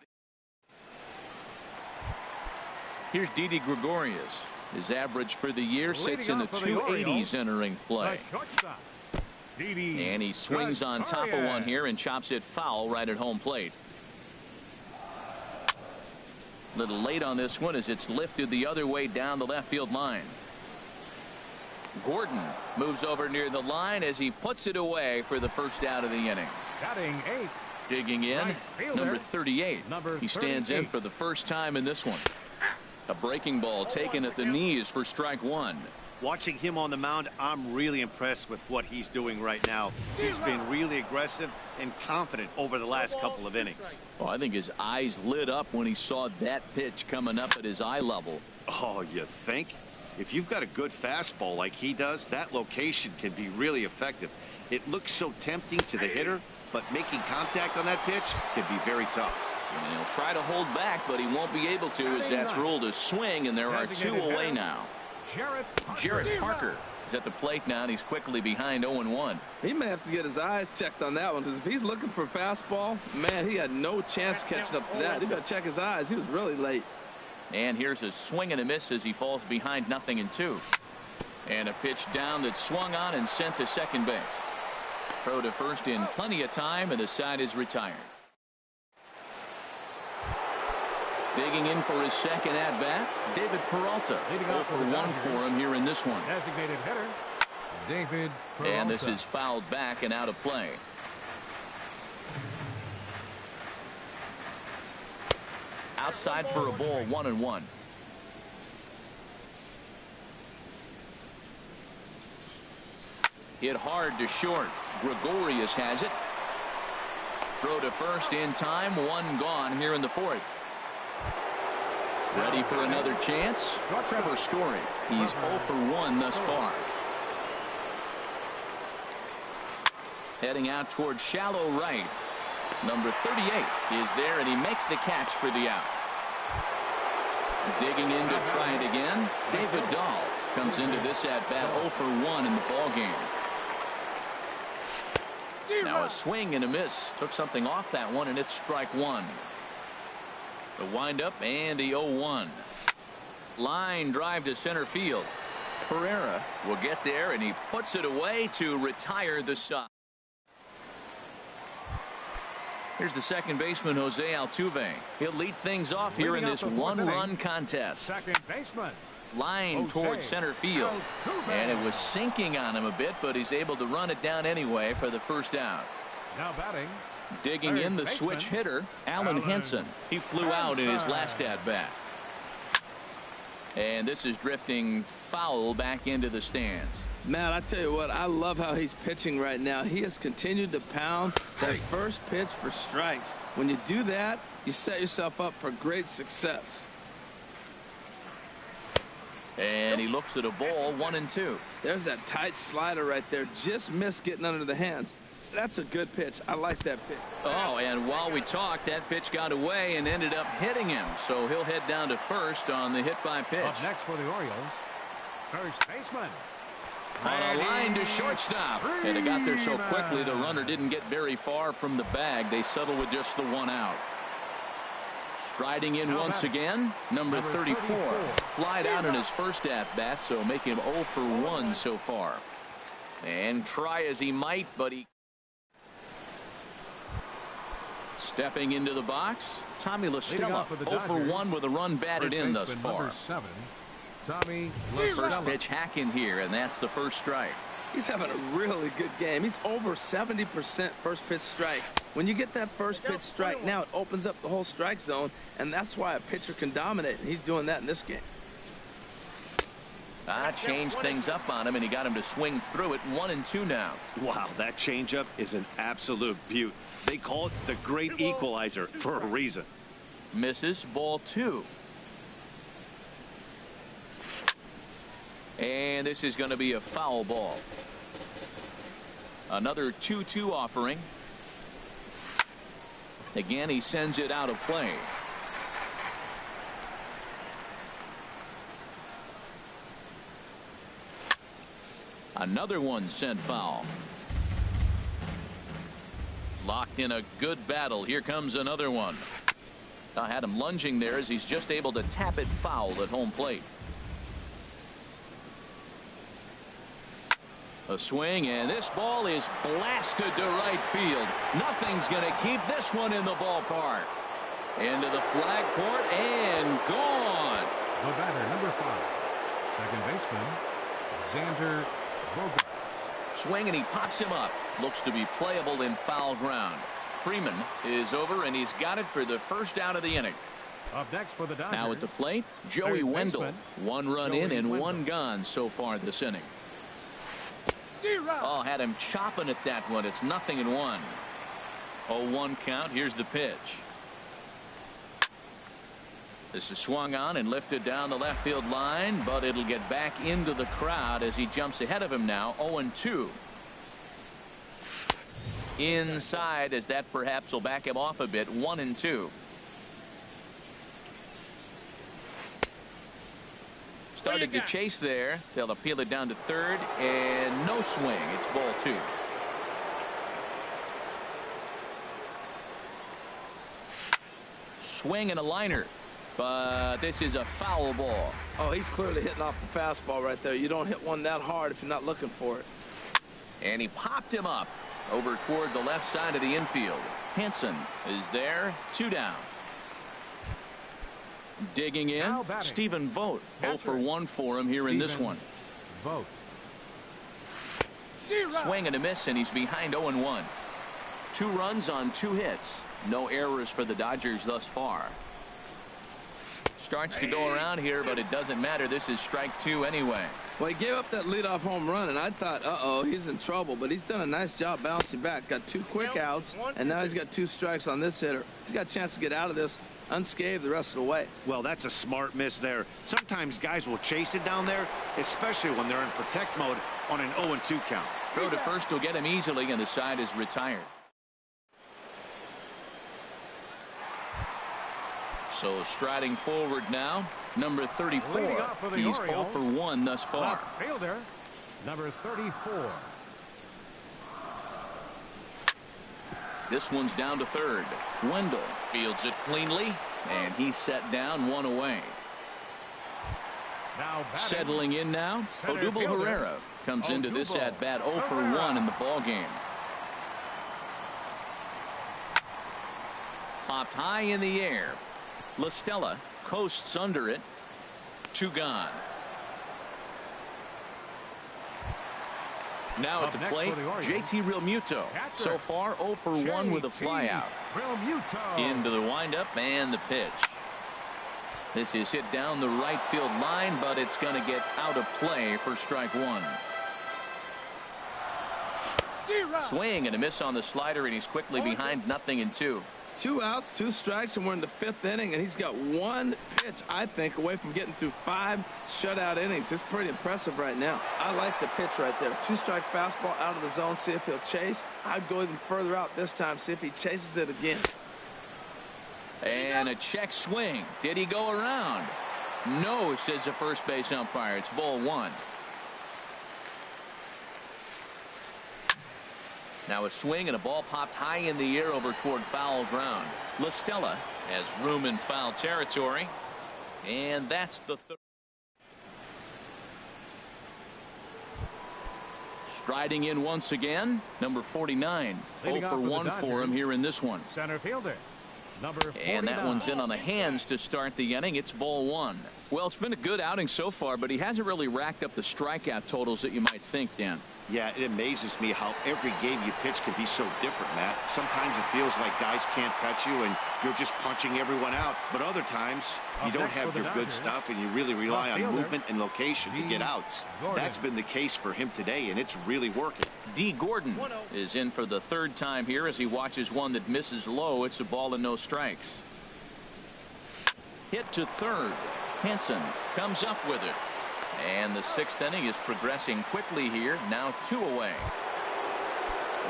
A: Here's Didi Gregorius. His average for the year sits in the 280s entering play. And he swings on top of one here and chops it foul right at home plate. A little late on this one as it's lifted the other way down the left field line. Gordon moves over near the line as he puts it away for the first out of the inning.
B: Batting 8.
A: Digging in, number 38. He stands in for the first time in this one. A breaking ball taken at the knees for strike 1.
D: Watching him on the mound, I'm really impressed with what he's doing right now. He's been really aggressive and confident over the last couple of innings.
A: Well, I think his eyes lit up when he saw that pitch coming up at his eye level.
D: Oh, you think? If you've got a good fastball like he does, that location can be really effective. It looks so tempting to the hitter, but making contact on that pitch can be very tough.
A: And he'll try to hold back, but he won't be able to, as that's ruled a swing, and there are 2 away now. Jarrett Parker is at the plate now, and he's quickly behind 0-1.
C: He may have to get his eyes checked on that one, because if he's looking for a fastball, man, he had no chance catching up to that. He got to check his eyes. He was really late.
A: And here's a swing and a miss as he falls behind 0-2. And a pitch down that swung on and sent to second base. Throw to first in plenty of time, and the side is retired. Digging in for his second at-bat, David Peralta. 0 for 1 for him here in this one.
B: Designated hitter, David Peralta.
A: And this is fouled back and out of play. Outside for a ball, 1-1. Hit hard to short. Gregorius has it. Throw to first in time. 1 gone here in the 4th. Ready for another chance? Trevor Story. He's 0 for 1 thus far. Heading out towards shallow right. Number 38 is there, and he makes the catch for the out. Digging in to try it again. David Dahl comes into this at-bat 0 for 1 in the ballgame. Now a swing and a miss. Took something off that one, and it's strike 1. The windup and the 0-1. Line drive to center field. Pereira will get there, and he puts it away to retire the side. Here's the second baseman, Jose Altuve. He'll lead things off here in this 1-run contest.
B: Second baseman.
A: Line towards center field. And it was sinking on him a bit, but he's able to run it down anyway for the first out.
B: Now batting.
A: Digging in the switch hitter, Alan Henson. He flew out in his last at-bat. And this is drifting foul back into the stands.
C: Man, I tell you what, I love how he's pitching right now. He has continued to pound that first pitch for strikes. When you do that, you set yourself up for great success.
A: And he looks at a ball, 1-2.
C: There's that tight slider right there. Just missed getting under the hands. That's a good pitch. I like that pitch.
A: Oh, and while we talked, that pitch got away and ended up hitting him. So he'll head down to first on the hit by pitch.
B: Up next for the Orioles, first baseman.
A: On a line to shortstop. And it got there so quickly the runner didn't get very far from the bag. They settled with just the 1 out. Striding in once again, number 34. Flied out in his first at-bat, so make him 0 for 1 so far. And try as he might, but he... Stepping into the box, Tommy La Stella, 0 for 1 with a run batted in thus far.
B: Tommy
A: First pitch hack in here, and that's the first strike.
C: He's having a really good game. He's over 70% first pitch strike. When you get that first pitch strike, now it opens up the whole strike zone, and that's why a pitcher can dominate, and he's doing that in this game.
A: Changed things up on him, and he got him to swing through it. 1-2 now.
D: Wow, that changeup is an absolute beaut. They call it the great equalizer for a reason.
A: Misses, ball 2. And this is going to be a foul ball. Another 2-2 offering. Again, he sends it out of play. Another one sent foul. Locked in a good battle. Here comes another one. I had him lunging there as he's just able to tap it foul at home plate. A swing, and this ball is blasted to right field. Nothing's going to keep this one in the ballpark. Into the flag court and gone.
B: The batter, number 5, second baseman, Xander Bogaerts.
A: Swing, and he pops him up. Looks to be playable in foul ground. Freeman is over, and he's got it for the first out of the inning.
B: Up next for the Dodgers.
A: Now at the plate, Joey Wendell. One run in and one gone so far this inning. Oh, had him chopping at that one. It's 0-1. 0-1 count. Here's the pitch. This is swung on and lifted down the left field line, but it'll get back into the crowd as he jumps ahead of him now. 0-2. Inside, as that perhaps will back him off a bit. 1-2. Started to chase there. They'll appeal it down to third, and no swing. It's ball 2. Swing and a liner, but this is a foul ball.
C: Oh, he's clearly hitting off the fastball right there. You don't hit one that hard if you're not looking for it.
A: And he popped him up over toward the left side of the infield. Hansen is there. 2 down. Digging in, Stephen Vogt. 0 for 1 for him here in this one.
B: Vogt.
A: Swing and a miss, and he's behind 0-1. 2 runs on 2 hits. No errors for the Dodgers thus far. Starts to go around here, but it doesn't matter. This is strike 2 anyway.
C: Well, he gave up that leadoff home run, and I thought, uh-oh, he's in trouble. But he's done a nice job bouncing back. Got 2 quick outs, and now he's got 2 strikes on this hitter. He's got a chance to get out of this unscathed the rest of the way.
D: Well, that's a smart miss there. Sometimes guys will chase it down there, especially when they're in protect mode on an 0-2 count.
A: Throw to first will get him easily, and the side is retired. So striding forward now, number 34. He's 0 for 1 thus far.
B: Left fielder, number 34.
A: This one's down to third. Wendell fields it cleanly, and he's set down 1 away.
B: Now
A: settling in now, Odubel Herrera comes into this at bat 0 for 1 in the ball game. Popped high in the air. La Stella coasts under it. 2 gone. Now at the plate, JT Realmuto. So far 0 for 1 with a flyout. Into the windup and the pitch. This is hit down the right field line, but it's going to get out of play for strike 1. Swing and a miss on the slider, and he's quickly behind 0-2.
C: 2 outs, 2 strikes, and we're in the 5th inning, and he's got 1 pitch, I think, away from getting through 5 shutout innings. It's pretty impressive right now. I like the pitch right there. 2-strike fastball out of the zone, see if he'll chase. I'd go even further out this time, see if he chases it again.
A: And a check swing. Did he go around? No, says the first base umpire. It's ball 1. Now a swing and a ball popped high in the air over toward foul ground. La Stella has room in foul territory, and that's the third. Striding in once again, number 49. 0 for 1 for him here in this one.
B: Center fielder, number 49.
A: And that one's in on the hands to start the inning. It's ball 1. Well, it's been a good outing so far, but he hasn't really racked up the strikeout totals that you might think, Dan.
D: Yeah, it amazes me how every game you pitch can be so different, Matt. Sometimes it feels like guys can't touch you and you're just punching everyone out. But other times you don't have your good stuff and you really rely on movement and location to get outs. That's been the case for him today, and it's really working.
A: D. Gordon is in for the 3rd time here as he watches one that misses low. It's a ball and no strikes. Hit to third. Hansen comes up with it. And the 6th inning is progressing quickly here. Now 2 away.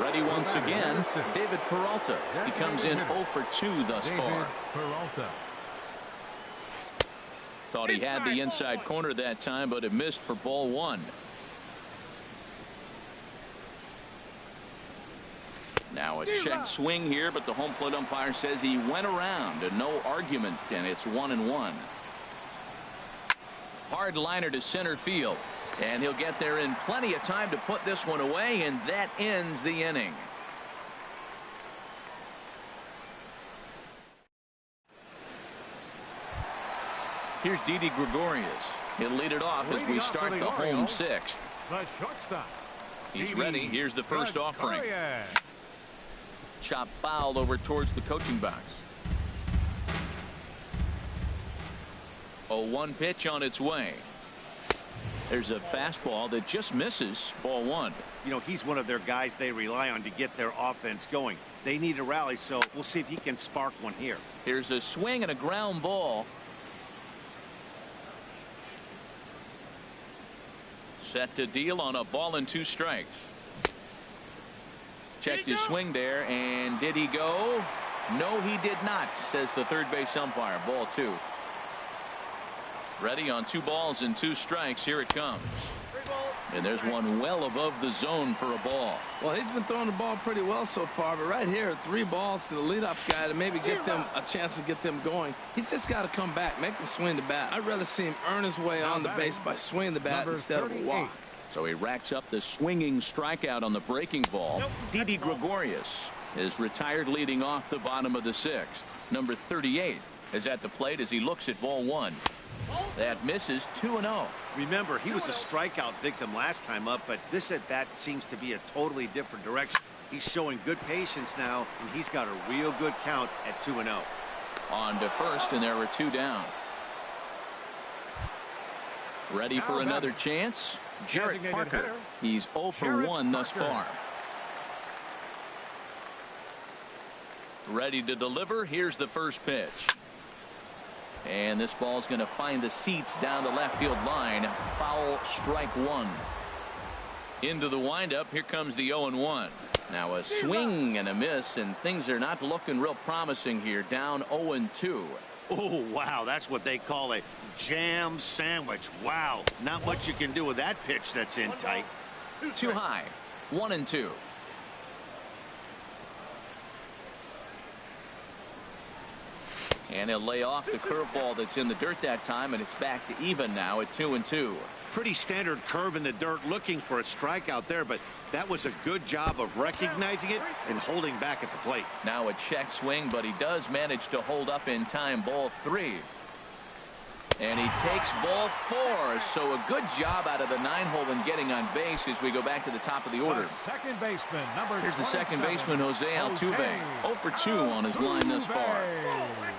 A: Ready once again, David Peralta. He comes in 0 for 2 thus far. Thought he had the inside corner that time, but it missed for ball 1. Now a check swing here, but the home plate umpire says he went around, and no argument, and it's 1-1. Hard liner to center field, and he'll get there in plenty of time to put this one away, and that ends the inning. Here's Didi Gregorius. He'll lead it off as we start the home 6th. He's ready. Here's the first offering. Chop foul over towards the coaching box. 0-1 pitch on its way. There's a fastball that just misses. Ball one.
D: You know, he's one of their guys they rely on to get their offense going. They need a rally, so we'll see if he can spark one here.
A: Here's a swing and a ground ball. Set to deal on a ball and 2 strikes. Checked his swing there, and did he go? No, he did not, says the third base umpire. Ball 2. Ready on 2 balls and 2 strikes. Here it comes. And there's one well above the zone for a ball.
C: Well, he's been throwing the ball pretty well so far, but right here, 3 balls to the leadoff guy to maybe get them a chance to get them going. He's just got to come back, make him swing the bat. I'd rather see him earn his way on the base by swinging the bat instead of a walk.
A: So he racks up the swinging strikeout on the breaking ball. Didi Gregorius is retired leading off the bottom of the 6th. Number 38 is at the plate as he looks at ball 1. That misses. 2-0.
D: Remember, he was a strikeout victim last time up, but this at bat seems to be a totally different direction. He's showing good patience now, and he's got a real good count at 2-0.
A: On to first, and there are 2 down. Ready for another chance? Jarrett Parker. He's 0 for 1 thus far. Ready to deliver. Here's the first pitch. And this ball's going to find the seats down the left field line. Foul, strike 1. Into the windup. Here comes the 0-1. Now a swing and a miss, and things are not looking real promising here. Down 0-2.
D: Oh, wow. That's what they call a jam sandwich. Wow. Not much you can do with that pitch that's in tight.
A: Too high. 1-2. And he'll lay off the curveball that's in the dirt that time, and it's back to even now at 2-2.
D: Pretty standard curve in the dirt, looking for a strikeout there, but that was a good job of recognizing it and holding back at the plate.
A: Now a check swing, but he does manage to hold up in time. Ball 3. And he takes ball 4. So a good job out of the 9-hole in getting on base as we go back to the top of the order.
B: Second baseman, number
A: Here's the second baseman, Jose Altuve. 0 for 2 on his line thus far.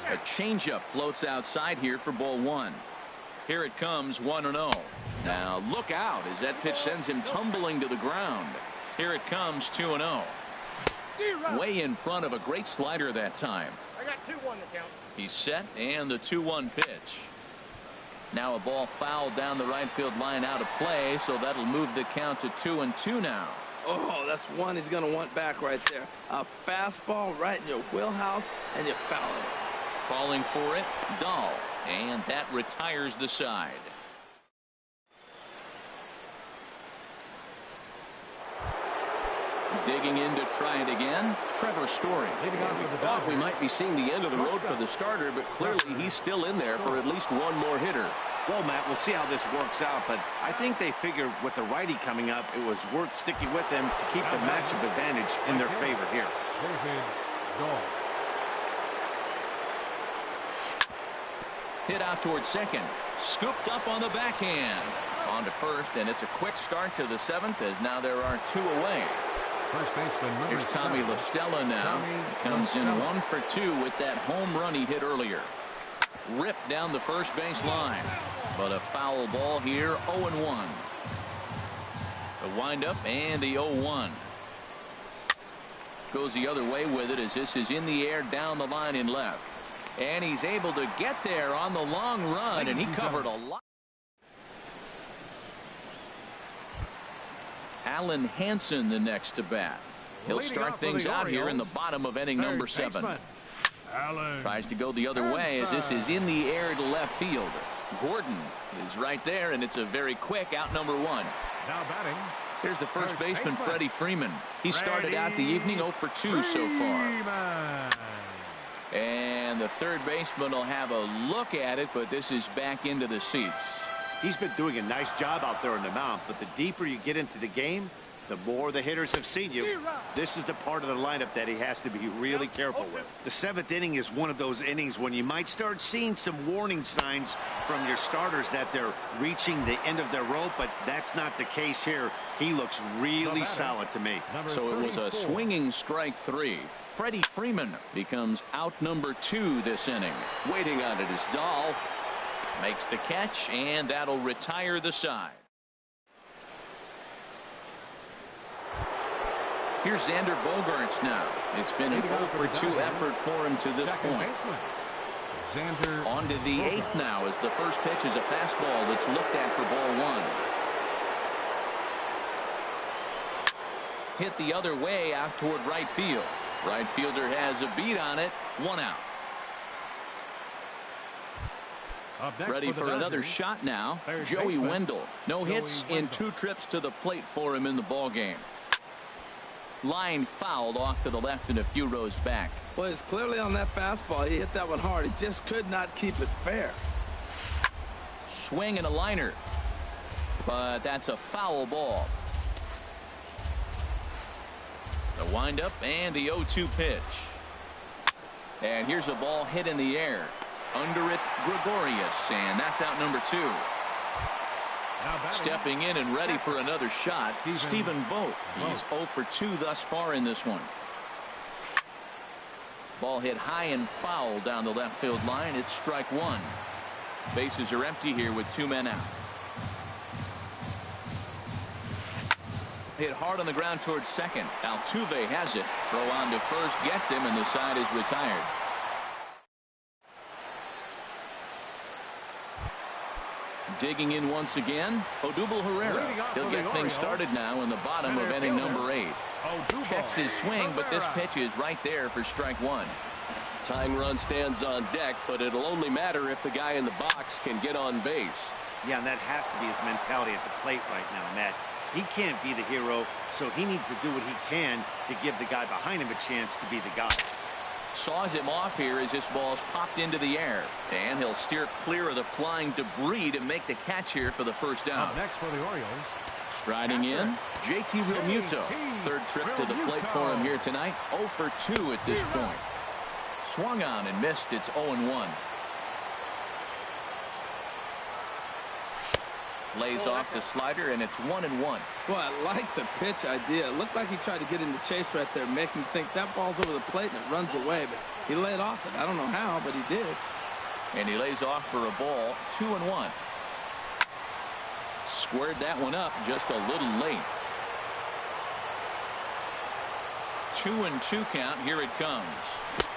A: A changeup floats outside here for ball 1. Here it comes, 1-0. Now look out as that pitch sends him tumbling to the ground. Here it comes, 2-0. Way in front of a great slider that time.
E: I got 2-1 to count.
A: He's set, and the 2-1 pitch. Now a ball fouled down the right field line out of play, so that'll move the count to 2-2 now.
C: Oh, that's one he's going to want back right there. A fastball right in your wheelhouse, and you foul it.
A: Calling for it, Dahl, and that retires the side. Digging in to try it again, Trevor Story.
F: We thought we might be seeing the end of the road for the starter, but clearly he's still in there for at least one more hitter.
D: Well, Matt, we'll see how this works out, but I think they figured with the righty coming up, it was worth sticking with him to keep the matchup advantage in their favor here.
A: Hit out towards second. Scooped up on the backhand. On to first, and it's a quick start to the 7th as now there are 2 away.
B: First baseman,
A: Here's Tommy La Stella now. Comes in 1 for 2 with that home run he hit earlier. Ripped down the first base line. But a foul ball here, 0-1. The windup and the 0-1. Goes the other way with it as this is in the air down the line in left. And he's able to get there on the long run, and he covered a lot. Alan Hansen the next to bat. He'll start things out here in the bottom of inning number 7. Tries to go the other way as this is in the air to left field. Gordon is right there, and it's a very quick out number 1.
B: Now batting.
A: Here's the first baseman, Freddie Freeman. He started out the evening 0 for 2 so far. And the third baseman will have a look at it, but this is back into the seats.
D: He's been doing a nice job out there on the mound, but the deeper you get into the game, the more the hitters have seen you. This is the part of the lineup that he has to be really careful with. The 7th inning is one of those innings when you might start seeing some warning signs from your starters that they're reaching the end of their rope, but that's not the case here. He looks really solid to me.
A: So it was a swinging strike 3. Freddie Freeman becomes out number 2 this inning. Waiting on it is Dahl. Makes the catch, and that'll retire the side. Here's Xander Bogaerts now. It's been an 0-for-2 effort for him to this point. On to the 8th now, as the first pitch is a fastball that's looked at for ball 1. Hit the other way out toward right field. Right fielder has a beat on it. 1 out. Ready for another shot now. Joey Wendell. No hits in 2 trips to the plate for him in the ball game. Line fouled off to the left and a few rows back.
C: Well, it's clearly on that fastball. He hit that one hard. He just could not keep it fair.
A: Swing and a liner. But that's a foul ball. The windup and the 0-2 pitch. And here's a ball hit in the air. Under it, Gregorius, and that's out number 2. Stepping in and ready for another shot, Stephen Vogt. He's 0-for-2 thus far in this one. Ball hit high and foul down the left field line. It's strike 1. Bases are empty here with 2 men out. Hit hard on the ground towards second. Altuve has it. Throw on to first, gets him, and the side is retired. Digging in once again, Odubel Herrera. He'll get things started now in the bottom of inning number 8. Checks his swing, but this pitch is right there for strike 1.
F: Tying run stands on deck, but it'll only matter if the guy in the box can get on base.
D: Yeah, and that has to be his mentality at the plate right now, Matt. He can't be the hero, so he needs to do what he can to give the guy behind him a chance to be the guy.
A: Saws him off here as this ball's popped into the air, and he'll steer clear of the flying debris to make the catch here for the first down.
B: Next for the Orioles,
A: striding in, JT Realmuto. Third trip to the plate for him here tonight. 0-for-2 at this point. Swung on and missed. It's 0-1. Lays off the slider, and it's 1-1.
C: Well, I like the pitch idea. It looked like he tried to get into chase right there, make him think that ball's over the plate and it runs away. But he laid off it. I don't know how, but he did.
A: And he lays off for a ball. 2-1. Squared that one up just a little late. 2-2 count. Here it comes.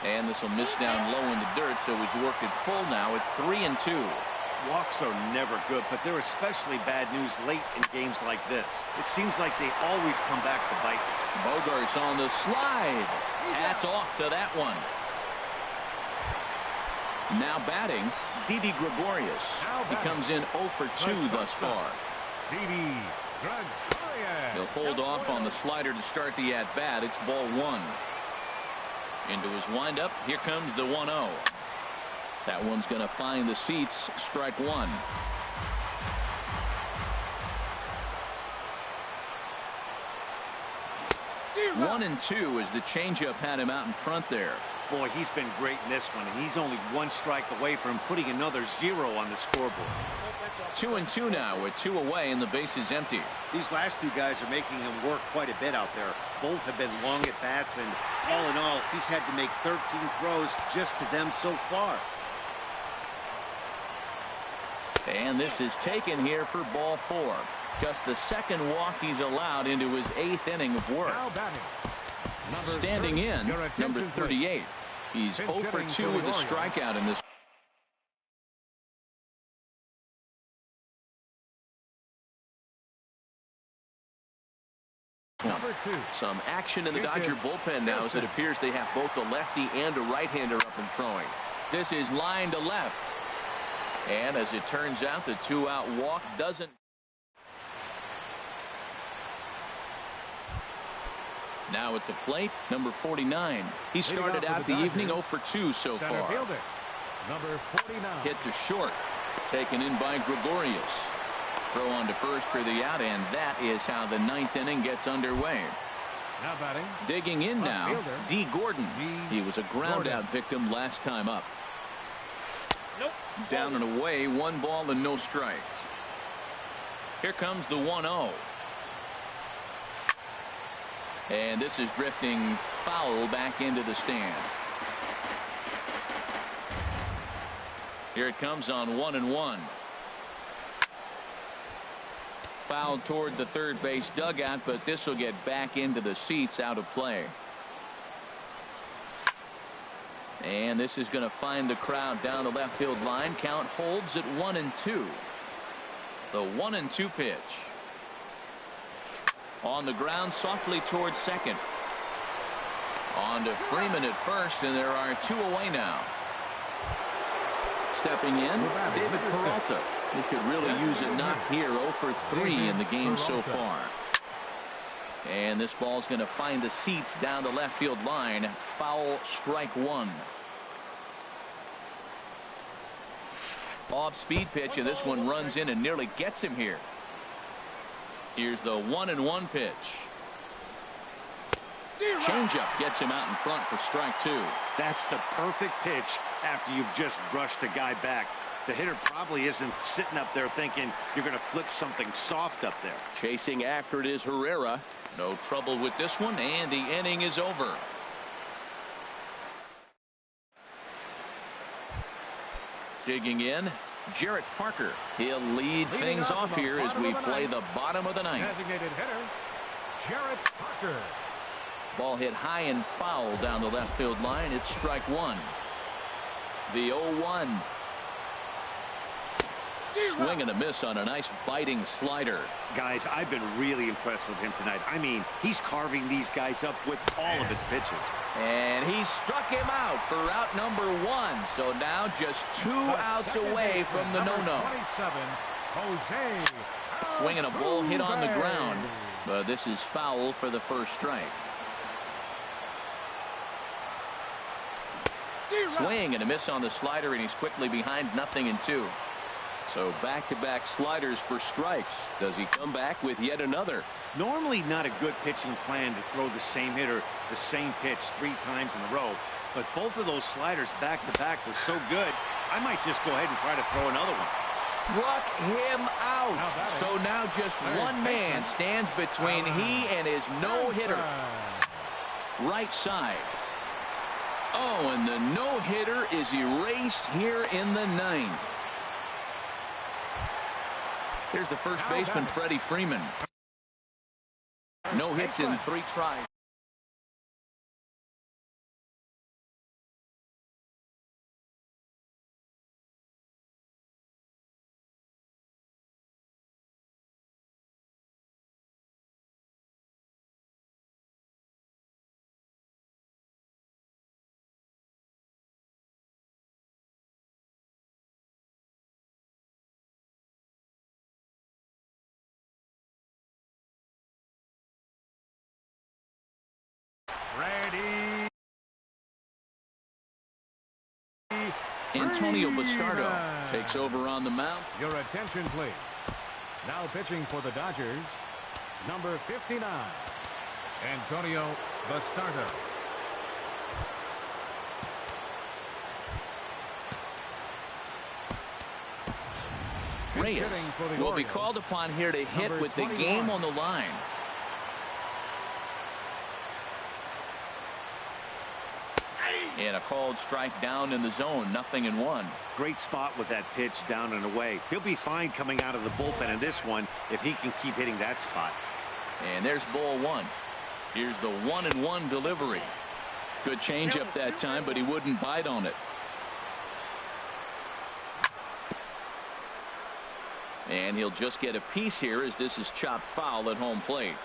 A: And this will miss down low in the dirt, so he's worked it full now at 3-2.
D: Walks are never good, but they're especially bad news late in games like this. It seems like they always come back to bite.
A: Bogaerts on the slide. Hats off to that one. Now batting, Didi Gregorius. He comes in 0-for-2 thus far. He'll hold off on the slider to start the at-bat. It's ball 1. Into his windup. Here comes the 1-0. That one's going to find the seats. Strike 1. 1-2 as the changeup had him out in front there.
D: Boy, he's been great in this one, and he's only 1 strike away from putting another 0 on the scoreboard.
A: 2-2 now with 2 away and the base is empty.
D: These last 2 guys are making him work quite a bit out there. Both have been long at bats, and all in all, he's had to make 13 throws just to them so far.
A: And this is taken here for ball 4. Just the second walk he's allowed into his 8th inning of work. Standing in, number 38. He's 0-for-2 with a strikeout in this. Some action in the Dodger bullpen now as it appears they have both a lefty and a right-hander up and throwing. This is line to left. And as it turns out, the 2-out walk doesn't. Now at the plate, number 49. He started out the evening 0-for-2 so far.
B: Number 49.
A: Hit to short. Taken in by Gregorius. Throw on to first for the out, and that is how the 9th inning gets underway.
B: Now batting.
A: Digging in now, D. Gordon. He was a ground-out victim last time up. Down and away, 1 ball and no strikes. Here comes the 1-0. And this is drifting foul back into the stands. Here it comes on 1-1. Fouled toward the third base dugout, but this will get back into the seats, out of play. And this is going to find the crowd down the left field line. Count holds at 1-2. The 1-2 pitch. On the ground, softly towards second. On to Freeman at first, and there are 2 away now. Stepping in, David Peralta. He could really use a knock here. 0 for 3 in the game so far. And this ball's going to find the seats down the left field line. Foul, strike 1. Off speed pitch, and this one runs in and nearly gets him here. Here's the 1-1 pitch. Changeup gets him out in front for strike 2.
D: That's the perfect pitch after you've just brushed a guy back. The hitter probably isn't sitting up there thinking you're going to flip something soft up there.
A: Chasing after it is Herrera. No trouble with this one, and the inning is over. Digging in, Jarrett Parker. He'll lead things off here as we play the bottom of the ninth.
B: Designated hitter, Jarrett Parker.
A: Ball hit high and foul down the left field line. It's strike 1. The 0-1. Swing and a miss on a nice biting slider.
D: Guys, I've been really impressed with him tonight. I mean, he's carving these guys up with all of his pitches.
A: And he struck him out for out number 1. So now just 2 outs away from the no-no. Swinging a ball hit on the ground. But this is foul for the first strike. Swing and a miss on the slider, and he's quickly behind 0-2. So back-to-back sliders for strikes. Does he come back with yet another?
D: Normally not a good pitching plan to throw the same hitter the same pitch 3 times in a row. But both of those sliders back-to-back were so good, I might just go ahead and try to throw another one.
A: Struck him out. So now just one man stands between he and his no-hitter. Right side. Oh, and the no-hitter is erased here in the 9th. Here's the first baseman, Freddie Freeman. No hits in 3 tries. Antonio Bastardo takes over on the mound.
B: Your attention, please. Now pitching for the Dodgers, number 59, Antonio Bastardo.
A: Reyes will be called upon here to hit with the game on the line. And a called strike down in the zone. 0-1.
D: Great spot with that pitch down and away. He'll be fine coming out of the bullpen in this one if he can keep hitting that spot.
A: And there's ball 1. Here's the 1-1 delivery. Good changeup that time, but he wouldn't bite on it. And he'll just get a piece here as this is chopped foul at home plate.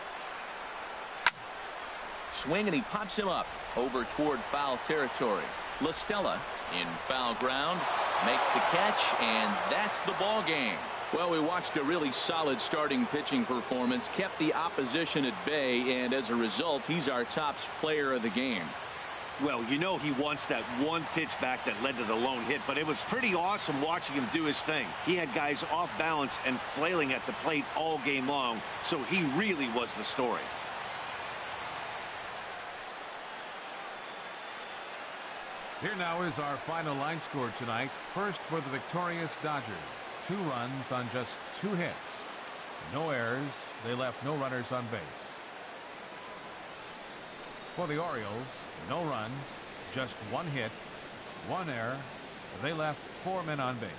A: Swing, and he pops him up over toward foul territory. La Stella in foul ground makes the catch, and that's the ball game. Well, we watched a really solid starting pitching performance, kept the opposition at bay, and as a result, he's our top player of the game.
D: Well, you know he wants that one pitch back that led to the lone hit, but it was pretty awesome watching him do his thing. He had guys off balance and flailing at the plate all game long, so he really was the story.
B: Here now is our final line score tonight. First for the victorious Dodgers. 2 runs on just 2 hits. No errors. They left no runners on base. For the Orioles, no runs, just 1 hit, 1 error, They left 4 men on base.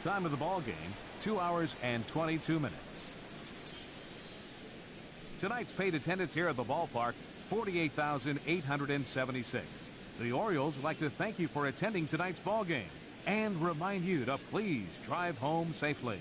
B: Time of the ball game, 2 hours and 22 minutes. Tonight's paid attendance here at the ballpark, 48,876. The Orioles would like to thank you for attending tonight's ball game and remind you to please drive home safely.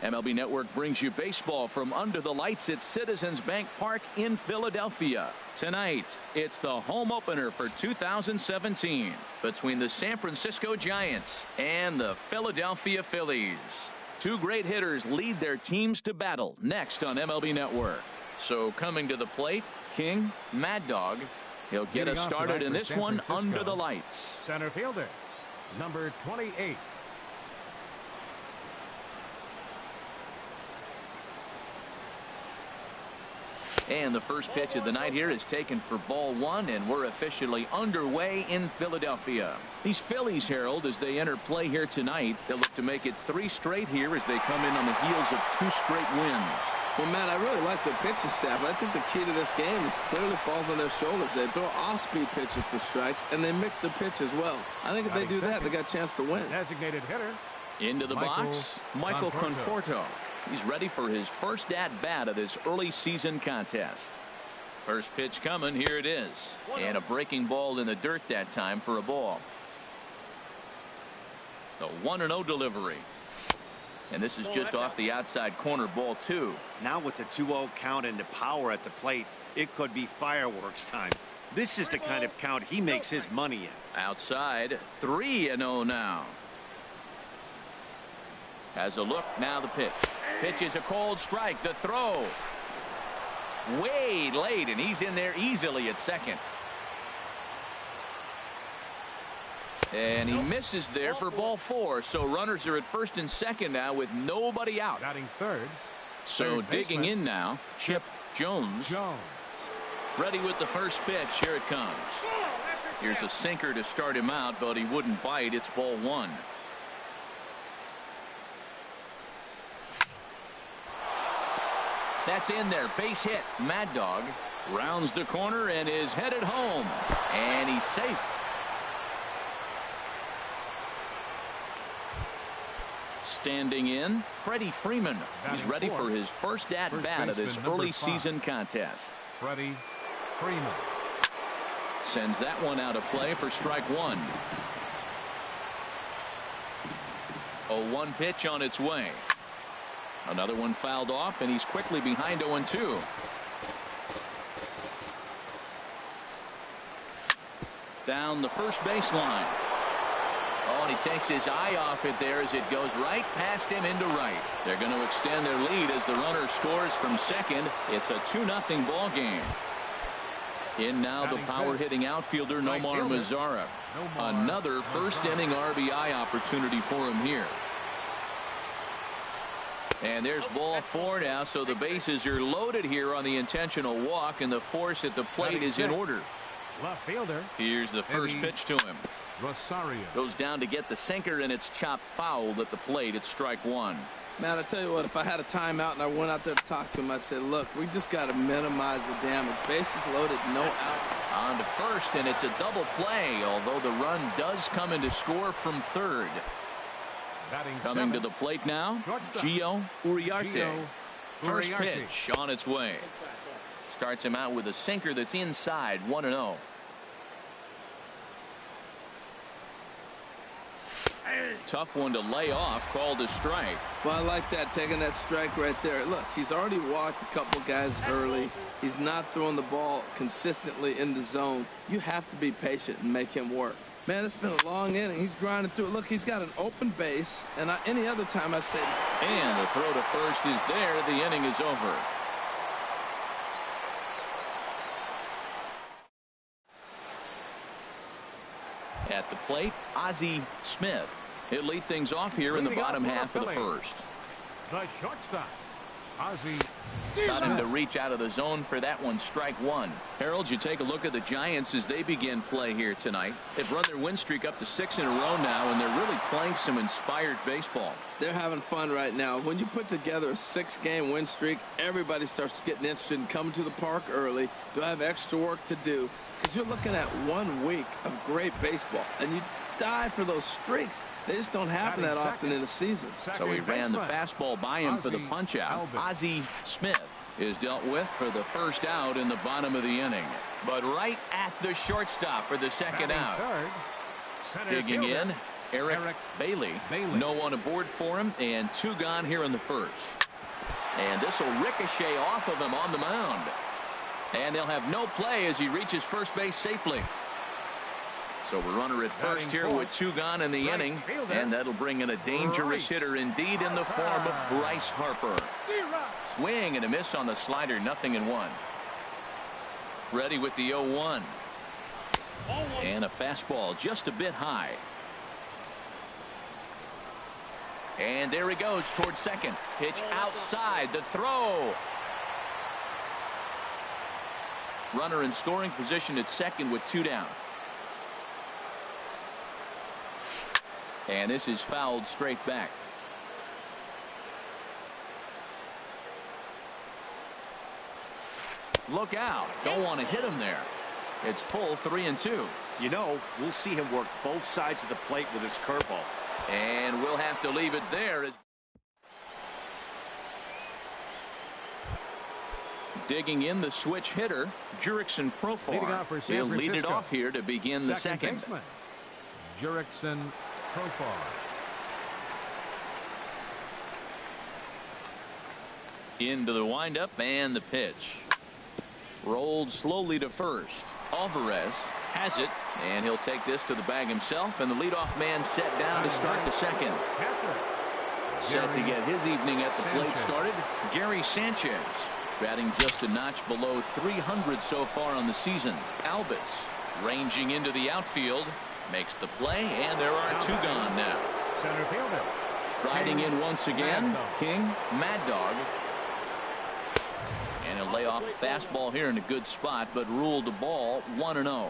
A: MLB Network brings you baseball from under the lights at Citizens Bank Park in Philadelphia. Tonight, it's the home opener for 2017 between the San Francisco Giants and the Philadelphia Phillies. Two great hitters lead their teams to battle next on MLB Network. So coming to the plate, King, Mad Dog. He'll get us started in this one under the lights.
B: Center fielder, number 28.
A: And the first pitch of the night here is taken for ball one, and we're officially underway in Philadelphia. These Phillies, Harold, as they enter play here tonight, they'll look to make it 3 straight here as they come in on the heels of 2 straight wins.
C: Well, Matt, I really like the pitching staff. I think the key to this game is clearly falls on their shoulders. They throw off-speed pitches for strikes, and they mix the pitch as well. I think if they do that, they got a chance to win.
B: Designated hitter.
A: Into the box, Michael Conforto. He's ready for his first at-bat of this early season contest. First pitch coming. Here it is. And a breaking ball in the dirt that time for a ball. The 1-0 delivery. And this is just off the outside corner, ball 2.
D: Now with the 2-0 count and the power at the plate, it could be fireworks time. This is the kind of count he makes his money in.
A: Outside, 3-0 now. Has a look, now the pitch. Pitch is a cold strike. The throw. Way late, and he's in there easily at second. And he misses there for ball 4. So runners are at first and second now with nobody out.
B: Batting third.
A: So digging in now, Chip Jones. Ready with the first pitch. Here it comes. Here's a sinker to start him out, but he wouldn't bite. It's ball 1. That's in there. Base hit. Mad Dog rounds the corner and is headed home. And he's safe. Standing in, Freddie Freeman. He's ready for his first at-bat of this early season contest.
B: Freddie Freeman.
A: Sends that one out of play for strike 1. A 1 pitch on its way. Another one fouled off, and he's quickly behind 0-2. Down the first baseline. Oh, and he takes his eye off it there as it goes right past him into right. They're going to extend their lead as the runner scores from second. It's a 2-0 ball game. In now the power-hitting outfielder Nomar Mazara. Another first-inning RBI opportunity for him here. And there's ball 4 now, so the bases are loaded here on the intentional walk, and the force at the plate is in order.
B: Left fielder.
A: Here's the first pitch to him.
B: Rosario.
A: Goes down to get the sinker, and it's chopped fouled at the plate. It's strike 1.
C: Man, I tell you what, if I had a timeout and I went out there to talk to him, I'd say, look, we just got to minimize the damage. Bases loaded, no out.
A: On to first, and it's a double play, although the run does come in to score from third. Coming to the plate now, Gio Uriarte. First pitch on its way. Starts him out with a sinker that's inside, 1-0. Tough one to lay off, called a strike.
C: Well, I like that, taking that strike right there. Look, he's already walked a couple guys early. He's not throwing the ball consistently in the zone. You have to be patient and make him work. Man, it's been a long inning. He's grinding through it. Look, he's got an open base, and any other time I'd say.
A: And the throw to first is there. The inning is over. At the plate, Ozzie Smith. He'll lead things off here in the bottom half of the first.
B: The shortstop, Ozzie.
A: Got him to reach out of the zone for that one, strike 1. Harold, you take a look at the Giants as they begin play here tonight. They've run their win streak up to 6 in a row now, and they're really playing some inspired baseball.
C: They're having fun right now. When you put together a 6-game win streak, everybody starts getting interested in coming to the park early. Do I have extra work to do? Because you're looking at 1 week of great baseball, and you die for those streaks. They just don't happen that often in a season.
A: So he ran the fastball by him for the punch-out. Ozzie Smith is dealt with for the first out in the bottom of the inning. But right at the shortstop for the second out. Digging in, Eric Bailey. No one aboard for him, and 2 gone here in the first. And this will ricochet off of him on the mound. And they'll have no play as he reaches first base safely. So we're runner at first here with 2 gone in the inning. And that'll bring in a dangerous hitter indeed in the form of Bryce Harper. Swing and a miss on the slider, 0-1. Ready with the 0-1. And a fastball just a bit high. And there he goes towards second. Pitch outside. The throw. Runner in scoring position at second with 2 down. And this is fouled straight back. Look out. Don't want to hit him there. It's full 3-2.
D: You know, we'll see him work both sides of the plate with his curveball.
A: And we'll have to leave it there. As digging in the switch hitter, Jurickson Profar. He'll lead it off here to begin the second.
B: Jurickson Profar.
A: Into the windup and the pitch. Rolled slowly to first. Alvarez has it, and he'll take this to the bag himself, and the leadoff man set down to start the second. Set to get his evening at the plate started, Gary Sanchez, batting just a notch below 300 so far on the season. Albus ranging into the outfield, makes the play, and there are 2 gone now.
B: Center fielder.
A: Striding in once again, King Mad Dog. And he'll lay off a fastball here in a good spot, but ruled the ball 1-0.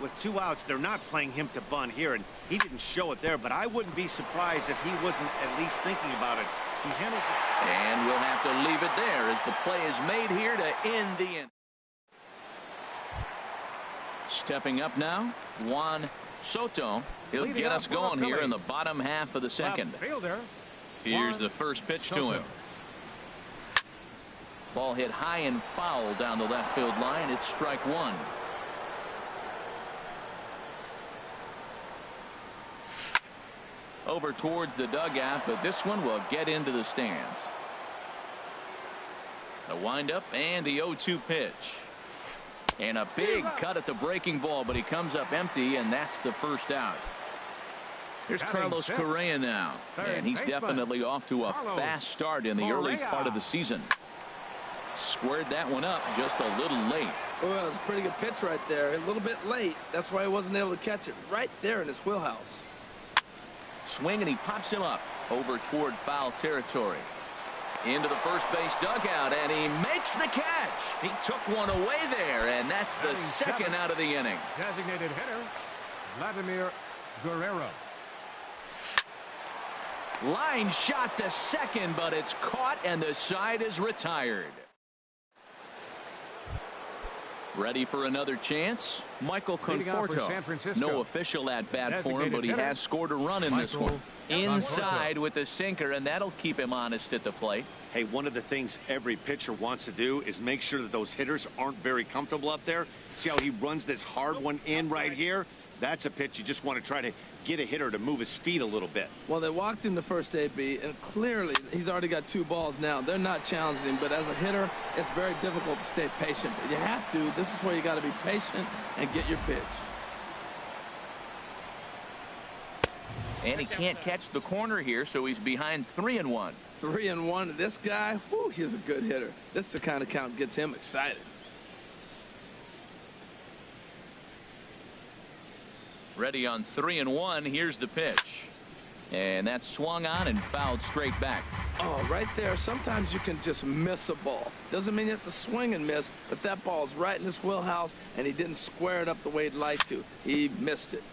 D: With 2 outs, they're not playing him to bunt here, and he didn't show it there, but I wouldn't be surprised if he wasn't at least thinking about it. He handles it.
A: And we'll have to leave it there as the play is made here to end the inning. Stepping up now, Juan Soto. He'll get us going here in the bottom half of the second. Here's the first pitch to him. Ball hit high and foul down the left field line. It's strike 1. Over towards the dugout, but this one will get into the stands. The windup and the 0-2 pitch. And a big cut at the breaking ball, but he comes up empty, and that's the first out. Here's Carlos Correa now, and he's definitely off to a fast start in the early part of the season. Squared that one up just a little late.
C: Oh, that was a pretty good pitch right there. A little bit late. That's why he wasn't able to catch it right there in his wheelhouse.
A: Swing, and he pops him up over toward foul territory. Into the first base dugout, and he makes the catch. He took one away there, and that's the second out of the inning.
B: Designated hitter, Vladimir Guerrero.
A: Line shot to second, but it's caught, and the side is retired. Ready for another chance? Michael Conforto. No official at bat for him, but he has scored a run in this one. Inside with the sinker, and that'll keep him honest at the plate.
D: Hey, one of the things every pitcher wants to do is make sure that those hitters aren't very comfortable up there. See how he runs this hard one in right here? That's a pitch you just want to try to get a hitter to move his feet a little bit. Well,
C: they walked him the first AB, and clearly he's already got 2 balls now. They're not challenging him, but as a hitter, it's very difficult to stay patient. But you have to. This is where you got to be patient and get your pitch.
A: And he can't catch the corner here, so he's behind 3-1.
C: 3-1. This guy, whoo, he's a good hitter. This is the kind of count that gets him excited.
A: Ready on 3-1. Here's the pitch. And that's swung on and fouled straight back.
C: Oh, right there. Sometimes you can just miss a ball. Doesn't mean you have to swing and miss, but that ball's right in his wheelhouse, and he didn't square it up the way he'd like to. He missed it.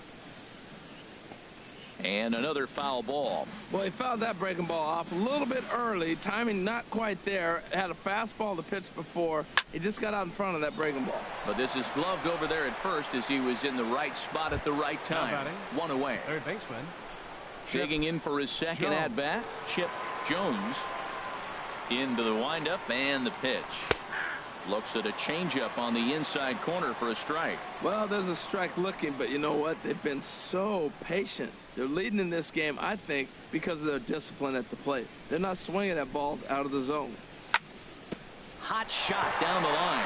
A: And another foul ball.
C: Well, he fouled that breaking ball off a little bit early. Timing not quite there. Had a fastball to pitch before. He just got out in front of that breaking ball.
A: But this is gloved over there at first as he was in the right spot at the right time. 1 away.
B: Third baseman.
A: Digging in for his second at-bat, Chip Jones. Into the windup and the pitch. Looks at a changeup on the inside corner for a strike.
C: Well, there's a strike looking, but you know what? They've been so patient. They're leading in this game, I think, because of their discipline at the plate. They're not swinging at balls out of the zone.
A: Hot shot down the line.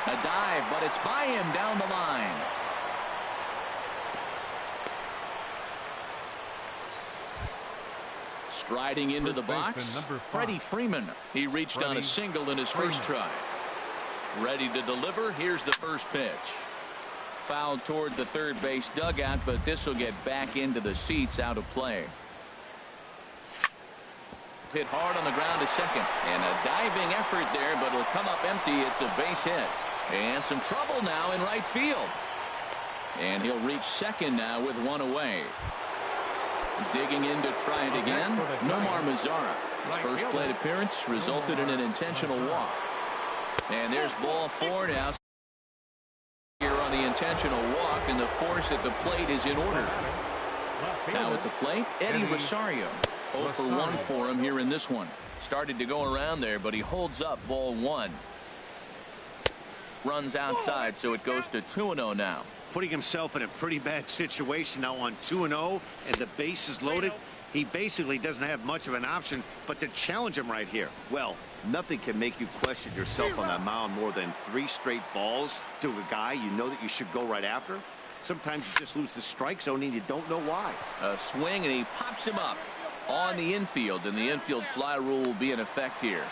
A: A dive, but it's by him down the line. Striding into the box, Freddie Freeman. He reached on a single in his first try. Ready to deliver. Here's the first pitch. Fouled toward the third base dugout, but this will get back into the seats, out of play. Hit hard on the ground to second, and a diving effort there, but it'll come up empty. It's a base hit, and some trouble now in right field, and he'll reach second now with one away. Digging in to try it again, Nomar Mazara. His first plate appearance resulted in an intentional walk. And there's ball 4 now. Here on the intentional walk, and the force at the plate is in order. Now at the plate, Eddie Rosario. 0 for 1 for him here in this one. Started to go around there, but he holds up ball 1. Runs outside, so it goes to 2-0 now.
D: Putting himself in a pretty bad situation now on 2-0, and the base is loaded. He basically doesn't have much of an option but to challenge him right here. Well, nothing can make you question yourself on that mound more than 3 straight balls to a guy you know that you should go right after. Sometimes you just lose the strike zone and you don't know why.
A: A swing, and he pops him up on the infield, and the infield fly rule will be in effect here.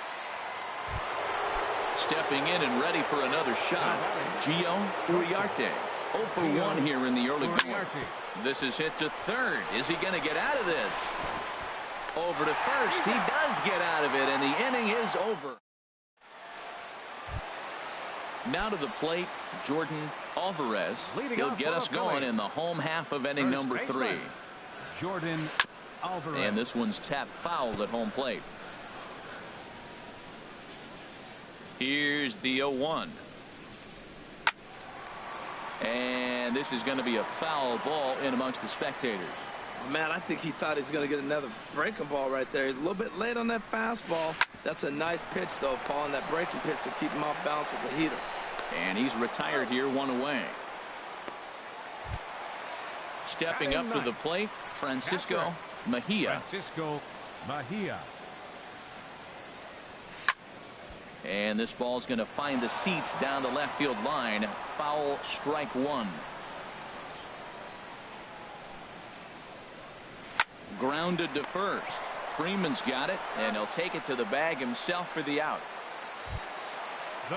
A: Stepping in and ready for another shot, Gio Uriarte. 0 for 1 here in the early going. This is hit to third. Is he going to get out of this? Over to first. He does get out of it, and the inning is over. Now to the plate, Jordan Alvarez. He'll get us going in the home half of inning number 3.
B: Jordan Alvarez.
A: And this one's tapped foul at home plate. Here's the 0-1. And this is going to be a foul ball in amongst the spectators.
C: Man, I think he thought he was going to get another breaking ball right there. He's a little bit late on that fastball. That's a nice pitch, though, Paul, and that breaking pitch to keep him off balance with the heater.
A: And he's retired here, 1 away. Stepping up to the plate, Francisco Mejia. And this ball's going to find the seats down the left field line. Foul, strike 1. Grounded to first. Freeman's got it, and he'll take it to the bag himself for the out.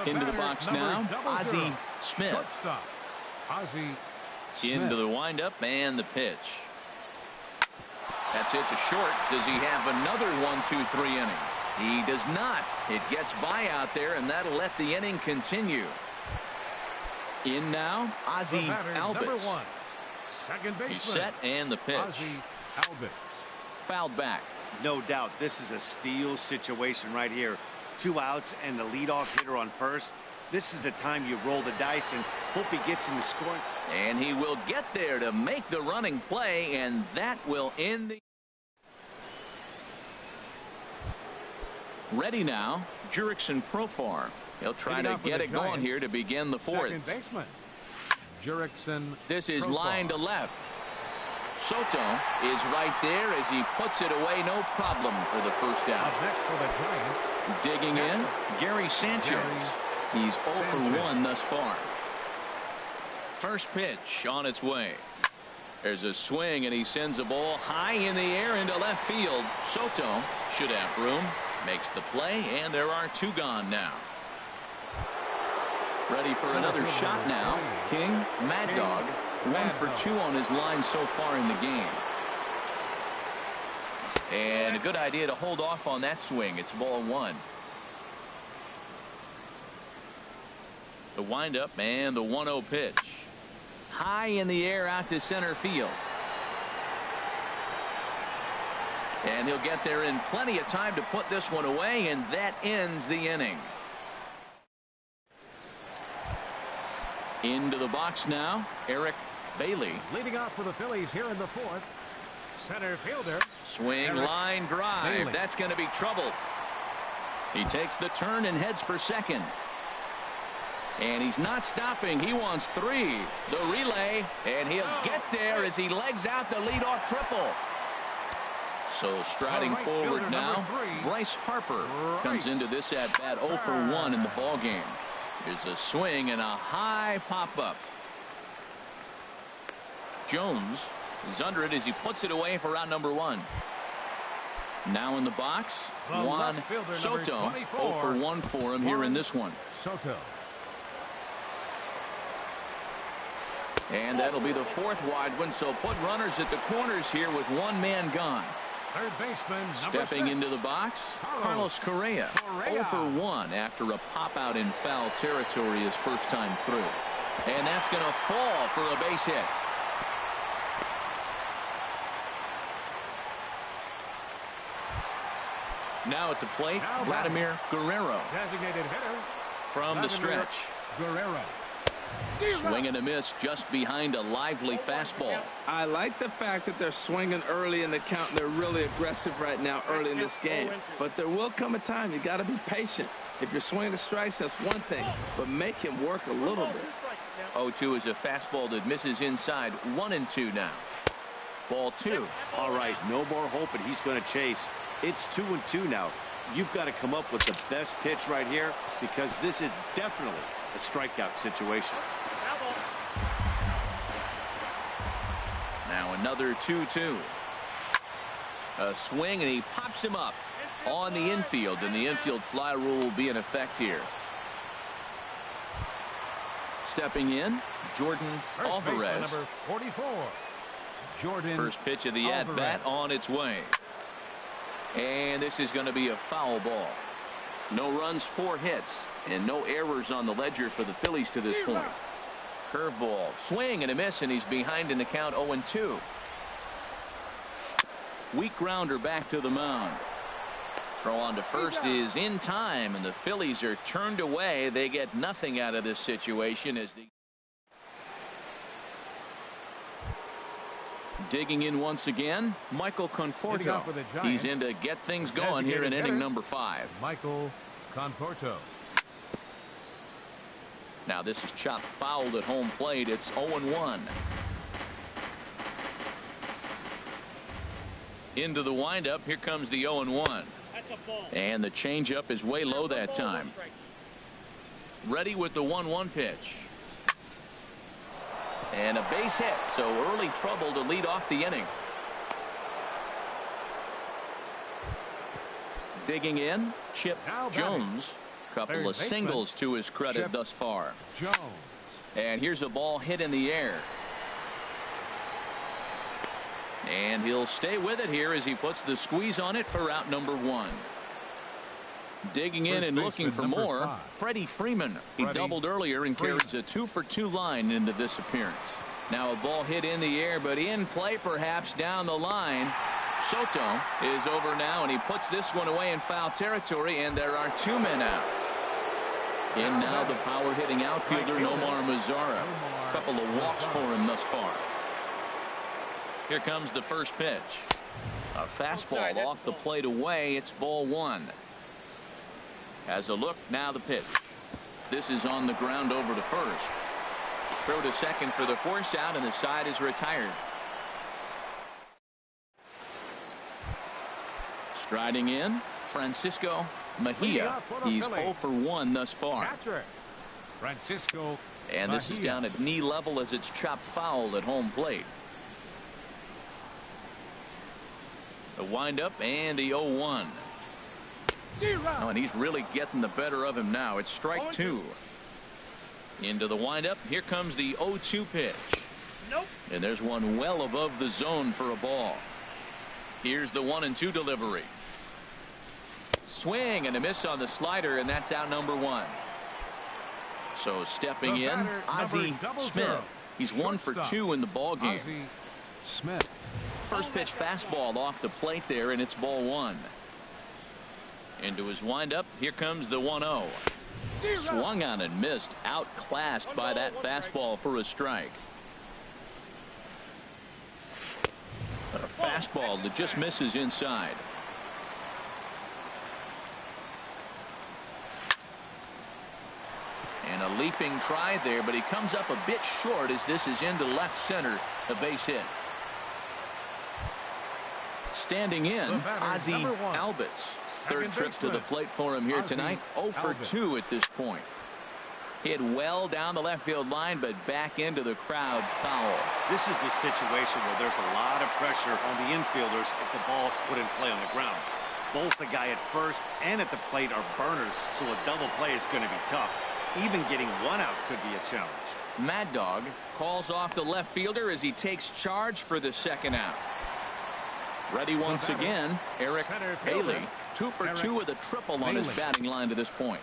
A: Into the box now, Ozzie Smith. Into the windup and the pitch. That's hit to short. Does he have another 1-2-3 inning? He does not. It gets by out there, and that'll let the inning continue. In now, Ozzie Albies. He's set, and the pitch. Fouled back.
D: No doubt, this is a steal situation right here. 2 outs and the leadoff hitter on first. This is the time you roll the dice and hope he gets in the scoring.
A: And he will get there to make the running play, and that will end the... Ready now, Jurickson Profar. He'll try to get it going here to begin the 4th. This is line to left. Soto is right there as he puts it away, no problem for the first out. Digging in, Gary Sanchez. He's 0 for 1 thus far. First pitch on its way. There's a swing, and he sends a ball high in the air into left field. Soto should have room. Makes the play, and there are 2 gone now. Ready for another shot now. King, Mad Dog, 1 for 2 on his line so far in the game. And a good idea to hold off on that swing. It's ball 1. The windup and the 1-0 pitch. High in the air out to center field. And he'll get there in plenty of time to put this one away, and that ends the inning. Into the box now, Eric Bailey.
B: Leading off for the Phillies here in the 4th. Center fielder.
A: Swing,
B: Eric
A: line drive.
B: Bailey.
A: That's going to be trouble. He takes the turn and heads for second. And he's not stopping. He wants 3. The relay, and he'll get there as he legs out the leadoff triple. So striding forward now, Bryce Harper comes into this at-bat 0 for 1 in the ballgame. Here's a swing and a high pop-up. Jones is under it as he puts it away for out number 1. Now in the box, Juan Soto. 0 for 1 for him here in this one.
B: Soto.
A: And that'll be the 4th wide one, so put runners at the corners here with 1 man gone.
B: Third baseman,
A: Stepping
B: 6.
A: into the box, Carlos Correa. 0 for 1 after a pop-out in foul territory his first time through. And that's going to fall for a base hit. Now at the plate, Vladimir Guerrero.
B: Designated hitter
A: From the stretch.
B: Guerrero.
A: Swing and a miss just behind a lively fastball.
C: I like the fact that they're swinging early in the count. They're really aggressive right now early in this game. But there will come a time you got to be patient. If you're swinging the strikes, that's one thing. But make him work a little bit.
A: 0-2 is a fastball that misses inside. 1-2 now. Ball 2.
D: All right, no more hope, and he's going to chase. It's 2-2 now. You've got to come up with the best pitch right here because this is definitely a strikeout situation.
A: Now another 2-2. A swing, and he pops him up on the infield, and the infield fly rule will be in effect here. Stepping in, Jordan Alvarez.
B: Number 44. Jordan
A: First pitch of the at-bat on its way. And this is going to be a foul ball. No runs, 4 hits, and no errors on the ledger for the Phillies to this point. Curveball, swing and a miss, and he's behind in the count 0-2. Weak grounder back to the mound. Throw on to first is in time, and the Phillies are turned away. They get nothing out of this situation as the digging in once again, Michael Conforto. He's in to get things going here in inning number 5.
B: Michael Conforto.
A: Now this is chopped fouled at home plate. It's 0-1. Into the windup. Here comes the 0-1. And the changeup is way low that time. Ready with the 1-1 pitch. And a base hit, so early trouble to lead off the inning. Digging in, Chip Jones. Couple of singles to his credit thus far.
B: Jones.
A: And here's a ball hit in the air. And he'll stay with it here as he puts the squeeze on it for out number 1. Digging in and looking for more,
B: 5.
A: Freddie Freeman. He doubled earlier and carries a 2-for-2 line into this appearance. Now a ball hit in the air, but in play perhaps down the line. Soto is over now, and he puts this one away in foul territory, and there are 2 men out. In now the power hitting outfielder Nomar Mazara. A couple of walks for him thus far. Here comes the first pitch. A fastball off the plate away. It's ball 1. Has a look, now the pitch. This is on the ground over to first. Throw to second for the force out, and the side is retired. Striding in, Francisco Mejia. He's 0 for 1 thus far.
B: Francisco
A: And this is down at knee level as it's chopped foul at home plate. The windup and the 0-1. Oh, and he's really getting the better of him now. It's strike 2. Into the windup. Here comes the 0-2 pitch. And there's one well above the zone for a ball. Here's the 1-2 delivery. Swing and a miss on the slider, and that's out number 1. So stepping in, Ozzie Smith. He's 1 for 2 in the ball game.
B: Smith.
A: First pitch fastball off the plate there, and it's ball 1. Into his windup. Here comes the 1-0. Swung on and missed. Outclassed by that fastball for a strike. A fastball that just misses inside. And a leaping try there, but he comes up a bit short as this is into left center, a base hit. Standing in, Ozzie Albies. Third trip to the plate for him here tonight. 0 for 2 at this point. Hit well down the left field line, but back into the crowd foul.
D: This is the situation where there's a lot of pressure on the infielders if the ball's put in play on the ground. Both the guy at first and at the plate are burners, so a double play is going to be tough. Even getting one out could be a challenge.
A: Mad Dog calls off the left fielder as he takes charge for the second out. Ready once again, Eric Haley. 2 for 2 with a triple on his batting line to this point.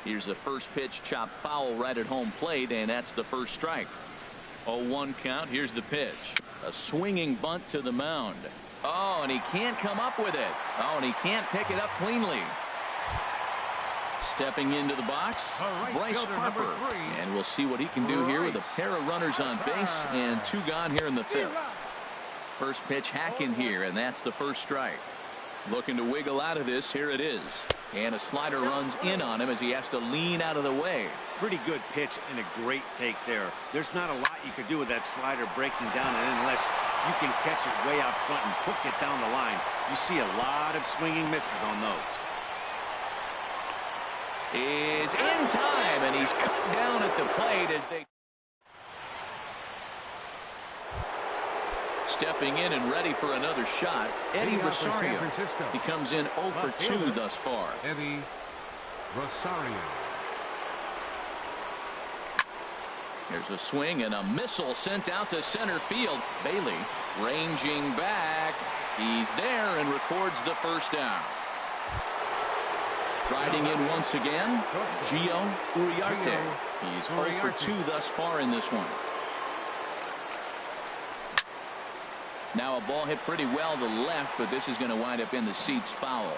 A: Here's the first pitch, chopped foul right at home plate, and that's the first strike. 0-1 count. Here's the pitch. A swinging bunt to the mound. Oh, and he can't come up with it. Oh, and he can't pick it up cleanly. Stepping into the box, Bryce Harper. And we'll see what he can do here with a pair of runners on base and 2 gone here in the 5th. First pitch hack in here, and that's the first strike. Looking to wiggle out of this. Here it is. And a slider runs in on him as he has to lean out of the way.
D: Pretty good pitch and a great take there. There's not a lot you could do with that slider breaking down, and unless you can catch it way out front and hook it down the line, you see a lot of swinging misses on those.
A: Is in time, and he's cut down at the plate as they stepping in and ready for another shot. Eddie Rosario. He comes in 0 for 2 thus far.
B: Eddie Rosario.
A: Here's a swing and a missile sent out to center field. Bailey ranging back. He's there and records the first down. Striding in once again, Gio Uriarte. He's 0 for 2 thus far in this one. Now a ball hit pretty well to left, but this is going to wind up in the seats foul.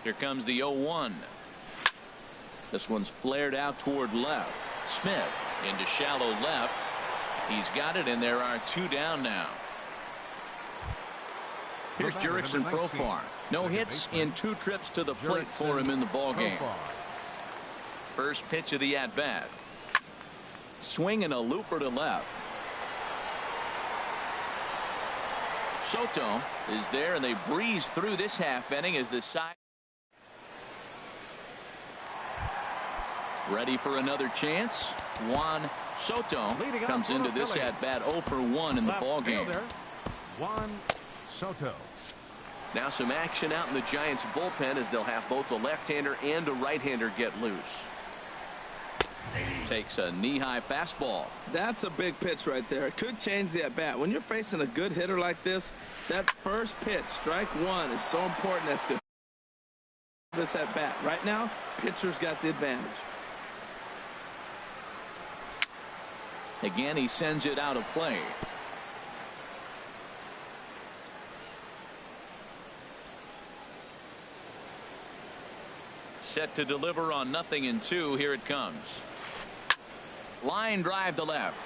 A: Here comes the 0-1. This one's flared out toward left. Smith into shallow left. He's got it, and there are 2 down now. Here's Jurickson Profar. No hits in 2 trips to the plate for him in the ballgame. First pitch of the at-bat. Swing and a looper to left. Soto is there, and they breeze through this half inning as the side. Ready for another chance. Juan Soto comes into this at-bat 0 for 1 in the ballgame.
B: Juan Soto.
A: Now some action out in the Giants bullpen as they'll have both a left-hander and a right-hander get loose. Takes a knee-high fastball.
C: That's a big pitch right there. It could change the at-bat. When you're facing a good hitter like this, that first pitch, strike 1, is so important as to this at-bat. Right now, pitcher's got the advantage.
A: Again, he sends it out of play. Set to deliver on 0-2. Here it comes. Line drive to left.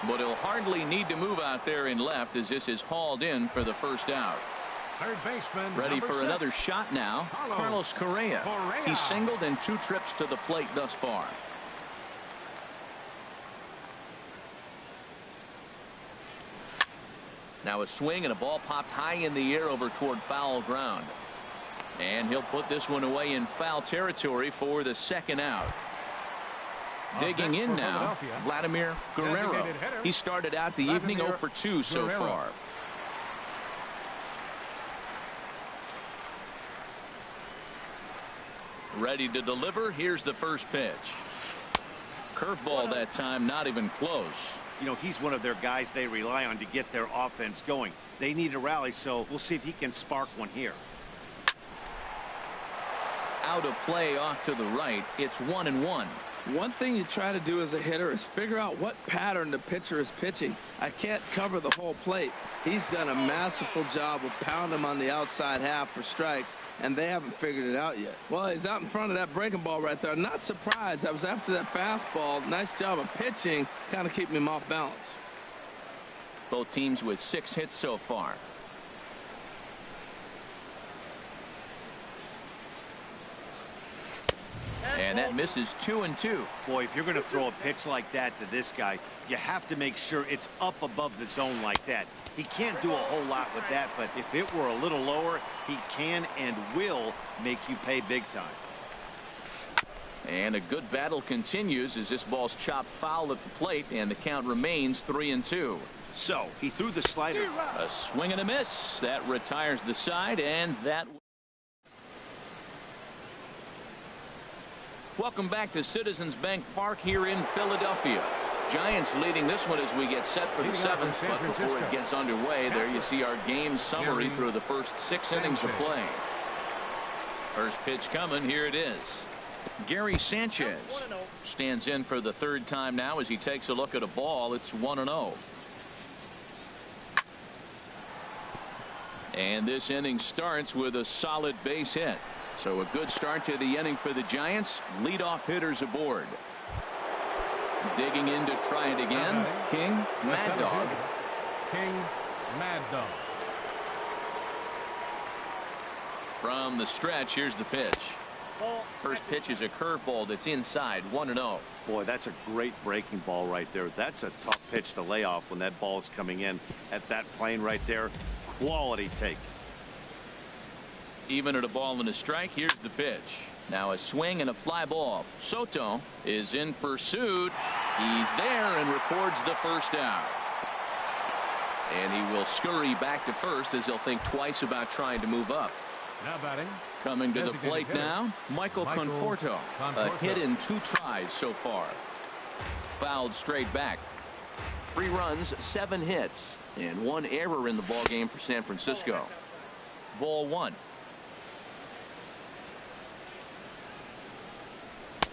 A: But he'll hardly need to move out there in left as this is hauled in for the first out.
B: Third baseman.
A: Ready for
B: 6.
A: Another shot now. Carlos Correa. He's singled in 2 trips to the plate thus far. Now a swing and a ball popped high in the air over toward foul ground. And he'll put this one away in foul territory for the second out. Digging in now, Vladimir Guerrero. He started out the evening 0 for 2 so far. Ready to deliver. Here's the first pitch. Curveball that time, not even close.
D: You know, he's one of their guys they rely on to get their offense going. They need a rally, so we'll see if he can spark one here.
A: Out of play off to the right. It's 1-1.
C: One thing you try to do as a hitter is figure out what pattern the pitcher is pitching. I can't cover the whole plate. He's done a masterful job of pounding him on the outside half for strikes, and they haven't figured it out yet. Well, he's out in front of that breaking ball right there. Not surprised. I was after that fastball. Nice job of pitching, kind of keeping him off balance.
A: Both teams with 6 hits so far. And that misses 2-2.
D: Boy, if you're going to throw a pitch like that to this guy, you have to make sure it's up above the zone like that. He can't do a whole lot with that, but if it were a little lower, he can and will make you pay big time.
A: And a good battle continues as this ball's chopped foul at the plate, and the count remains 3-2.
D: So he threw the slider.
A: A swing and a miss. That retires the side, and that. Welcome back to Citizens Bank Park here in Philadelphia. Giants leading this one as we get set for the seventh, but before it gets underway, there you see our game summary through the first 6 innings of play. First pitch coming, here it is. Gary Sanchez stands in for the 3rd time now as he takes a look at a ball. It's 1-0. And this inning starts with a solid base hit. So a good start to the inning for the Giants. Leadoff hitters aboard. Digging in to try it again. King, Mad Dog.
B: King, Mad Dog.
A: From the stretch, here's the pitch. First pitch is a curveball that's inside, 1-0.
D: Boy, that's a great breaking ball right there. That's a tough pitch to lay off when that ball is coming in at that plane right there. Quality take.
A: Even at a ball and a strike, here's the pitch. Now a swing and a fly ball. Soto is in pursuit. He's there and records the first out. And he will scurry back to first as he'll think twice about trying to move up.
B: Now batting.
A: Coming to the plate now, Michael Conforto. A hit in 2 tries so far. Fouled straight back. 3 runs, 7 hits, and 1 error in the ball game for San Francisco. Ball 1.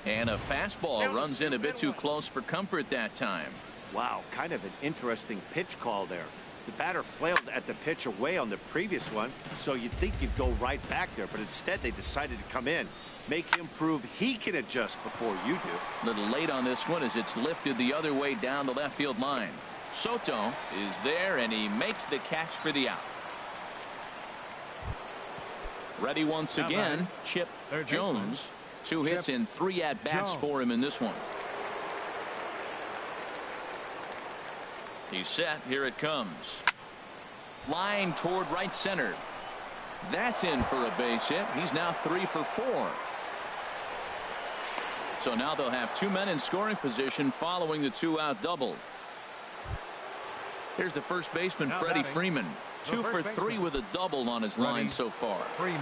A: And a fastball runs in a bit too close for comfort that time.
D: Wow, kind of an interesting pitch call there. The batter flailed at the pitch away on the previous one, so you'd think you'd go right back there, but instead they decided to come in, make him prove he can adjust before you do.
A: A little late on this one as it's lifted the other way down the left field line. Soto is there, and he makes the catch for the out. Ready once again, Chip Jones. 2 hits and 3 at-bats for him in this one. He's set. Here it comes. Line toward right center. That's in for a base hit. He's now 3 for 4. So now they'll have 2 men in scoring position following the 2-out double. Here's the first baseman, Freddie Freeman. 2 for 3 with a double on his line so far.
B: Freeman.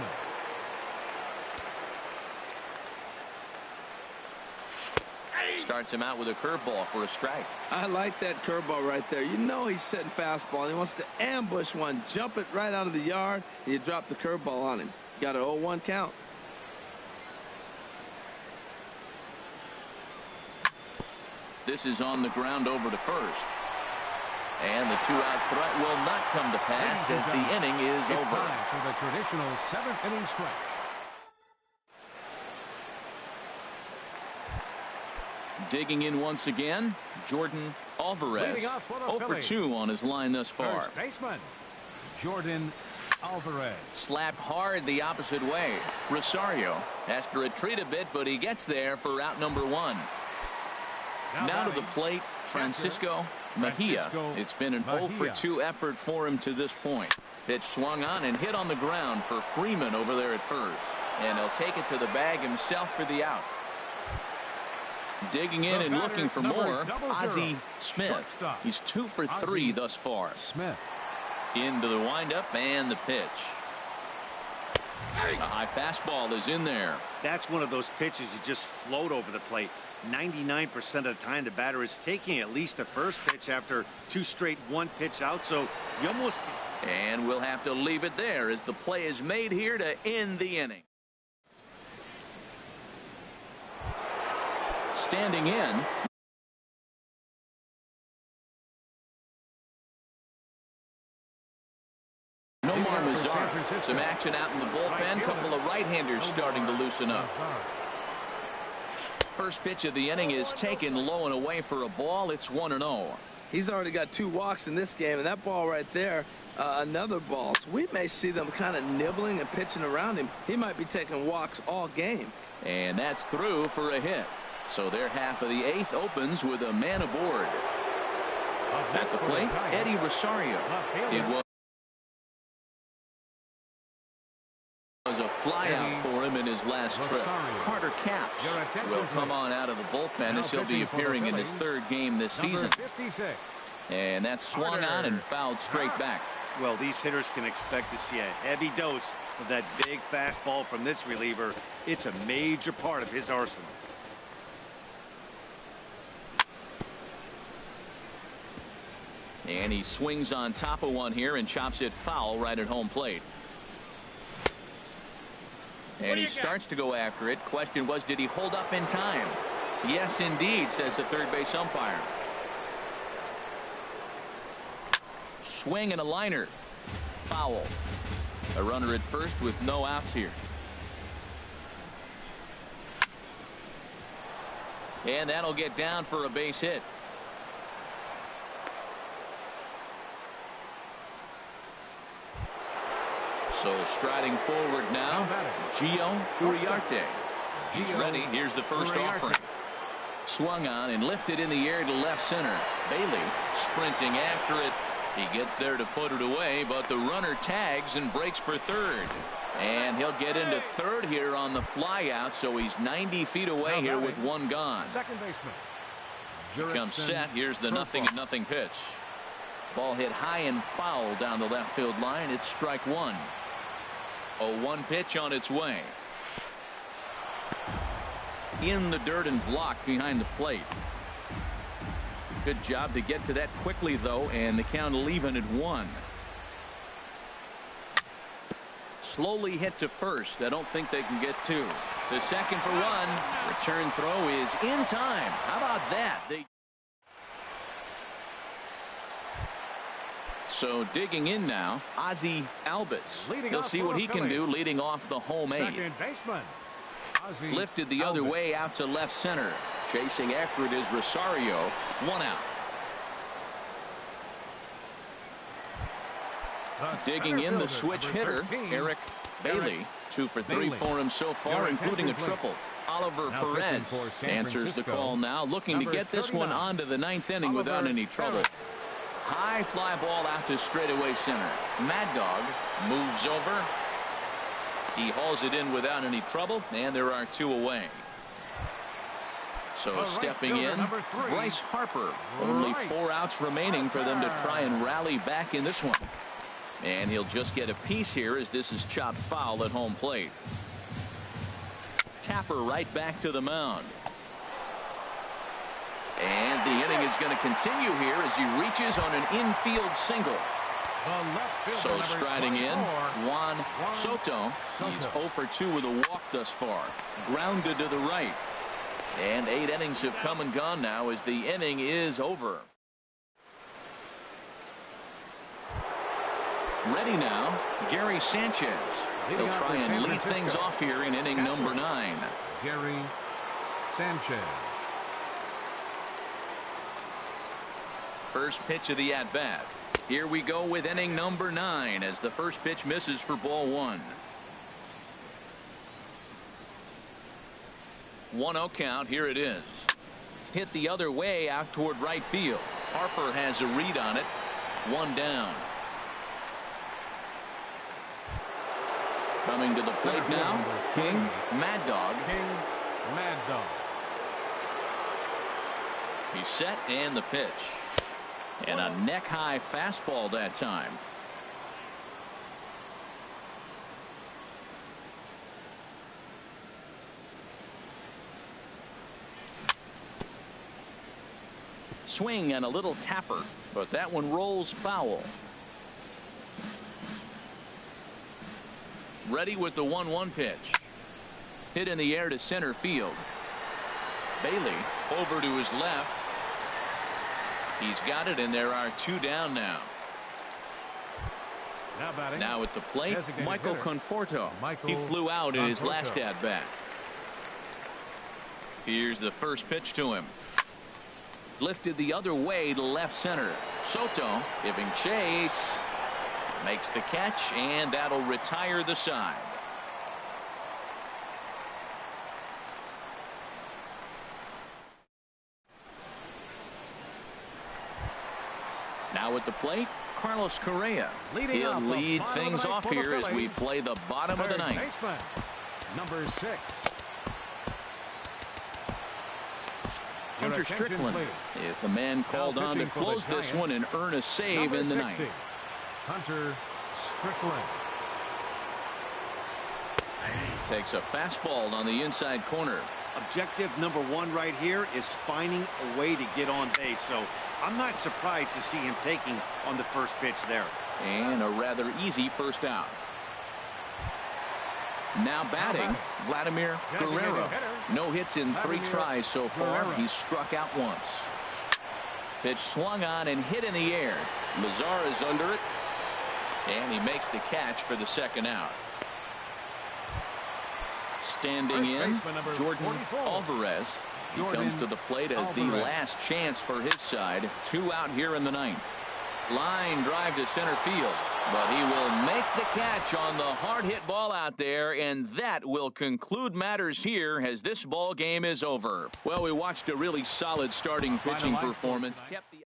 A: Starts him out with a curveball for a strike.
C: I like that curveball right there. You know he's setting fastball. He wants to ambush one, jump it right out of the yard. You drop the curveball on him. Got an 0-1 count.
A: This is on the ground over to first. And the 2-out threat will not come to pass as the inning is over.
B: Time for the traditional 7th inning stretch.
A: Digging in once again, Jordan Alvarez. 0 for 2 on his line thus far.
B: First baseman, Jordan Alvarez.
A: Slapped hard the opposite way. Rosario has to retreat a bit, but he gets there for out number 1. Now to the plate, Francisco Mejia. It's been an 0 for 2 effort for him to this point. Pitch swung on and hit on the ground for Freeman over there at first. And he'll take it to the bag himself for the out. Digging in and looking for more, Ozzie Smith. He's 2 for 3 thus far.
B: Smith.
A: Into the windup and the pitch. A high fastball is in there.
D: That's one of those pitches you just float over the plate. 99% of the time the batter is taking at least the first pitch after 2 straight 1-pitch out, so you almost.
A: And we'll have to leave it there as the play is made here to end the inning. Standing in. Nomar Mazar. Some action out in the bullpen. Couple of right-handers starting to loosen up. First pitch of the inning is taken low and away for a ball. It's 1-0.
C: He's already got 2 walks in this game, and that ball right there, another ball. So we may see them kind of nibbling and pitching around him. He might be taking walks all game.
A: And that's through for a hit. So their half of the 8th opens with a man aboard. At the plate, Eddie Rosario. It was a flyout for him in his last trip. Carter Capps will come on out of the bullpen as he'll be appearing in his 3rd game this season. And that's swung on and fouled straight back.
D: Well, these hitters can expect to see a heavy dose of that big fastball from this reliever. It's a major part of his arsenal.
A: And he swings on top of one here and chops it foul right at home plate. And he starts to go after it. Question was, did he hold up in time? Yes, indeed, says the third base umpire. Swing and a liner. Foul. A runner at first with no outs here. And that'll get down for a base hit. So striding forward now, Gio Uriarte. He's ready. Here's the first offering. Swung on and lifted in the air to left center. Bailey sprinting after it. He gets there to put it away, but the runner tags and breaks for third. And he'll get into third here on the fly out, so he's 90 feet away here with 1 gone.
B: Second baseman.
A: He comes set. Here's the 0-0 pitch. Ball hit high and foul down the left field line. It's strike 1. A 1 pitch on its way. In the dirt and blocked behind the plate. Good job to get to that quickly, though, and the count will even at 1. Slowly hit to first. I don't think they can get 2. The second for 1. Return throw is in time. How about that? So digging in now, Ozzie Albies. He'll see what he can do leading off the home 8.
B: Second baseman.
A: Lifted the other way out to left center. Chasing after it is Rosario. 1 out. Digging in the switch hitter, Eric Bailey. 2 for 3 for him so far, including a triple. Oliver Perez answers the call now, looking to get this one onto the 9th inning without any trouble. High fly ball out to straightaway center. Mad Dog moves over. He hauls it in without any trouble, and there are 2 away. So stepping in, Bryce Harper. Only 4 outs remaining for them to try and rally back in this one. And he'll just get a piece here as this is chopped foul at home plate. Tapper right back to the mound. And the inning is going to continue here as he reaches on an infield single. So striding in, Juan Soto. He's 0 for 2 with a walk thus far. Grounded to the right. And 8 innings have come and gone now as the inning is over. Ready now, Gary Sanchez. He'll try and lead things off here in inning number 9.
B: Gary Sanchez.
A: First pitch of the at-bat. Here we go with inning number 9 as the first pitch misses for ball 1. 1-0 count. Here it is. Hit the other way out toward right field. Harper has a read on it. 1 down. Coming to the plate now, King Mad Dog.
B: King Mad Dog.
A: He's set and the pitch. And a neck-high fastball that time. Swing and a little tapper, but that one rolls foul. Ready with the 1-1 pitch. Hit in the air to center field. Bailey over to his left. He's got it, and there are 2 down now. Now at the plate, Michael Conforto. He flew out in his last at bat. Here's the first pitch to him. Lifted the other way to left center. Soto giving chase. Makes the catch, and that'll retire the side. Now at the plate, Carlos Correa. He'll lead things off here as we play the bottom of the ninth.
B: Number 6.
A: Hunter Strickland is the man called on to close this one and earn a save in the ninth.
B: Hunter Strickland
A: takes a fastball on the inside corner.
D: Objective number 1 right here is finding a way to get on base. So I'm not surprised to see him taking on the first pitch there.
A: And a rather easy first out. Now batting, Vladimir Guerrero. No hits in 3 tries so far. He's struck out once. Pitch swung on and hit in the air. Lazar is under it. And he makes the catch for the second out. Standing in, Jordan Alvarez. He comes to the plate as the last chance for his side. 2 out here in the ninth. Line drive to center field, but he will make the catch on the hard hit ball out there, and that will conclude matters here as this ball game is over. Well, we watched a really solid starting pitching performance. Kept the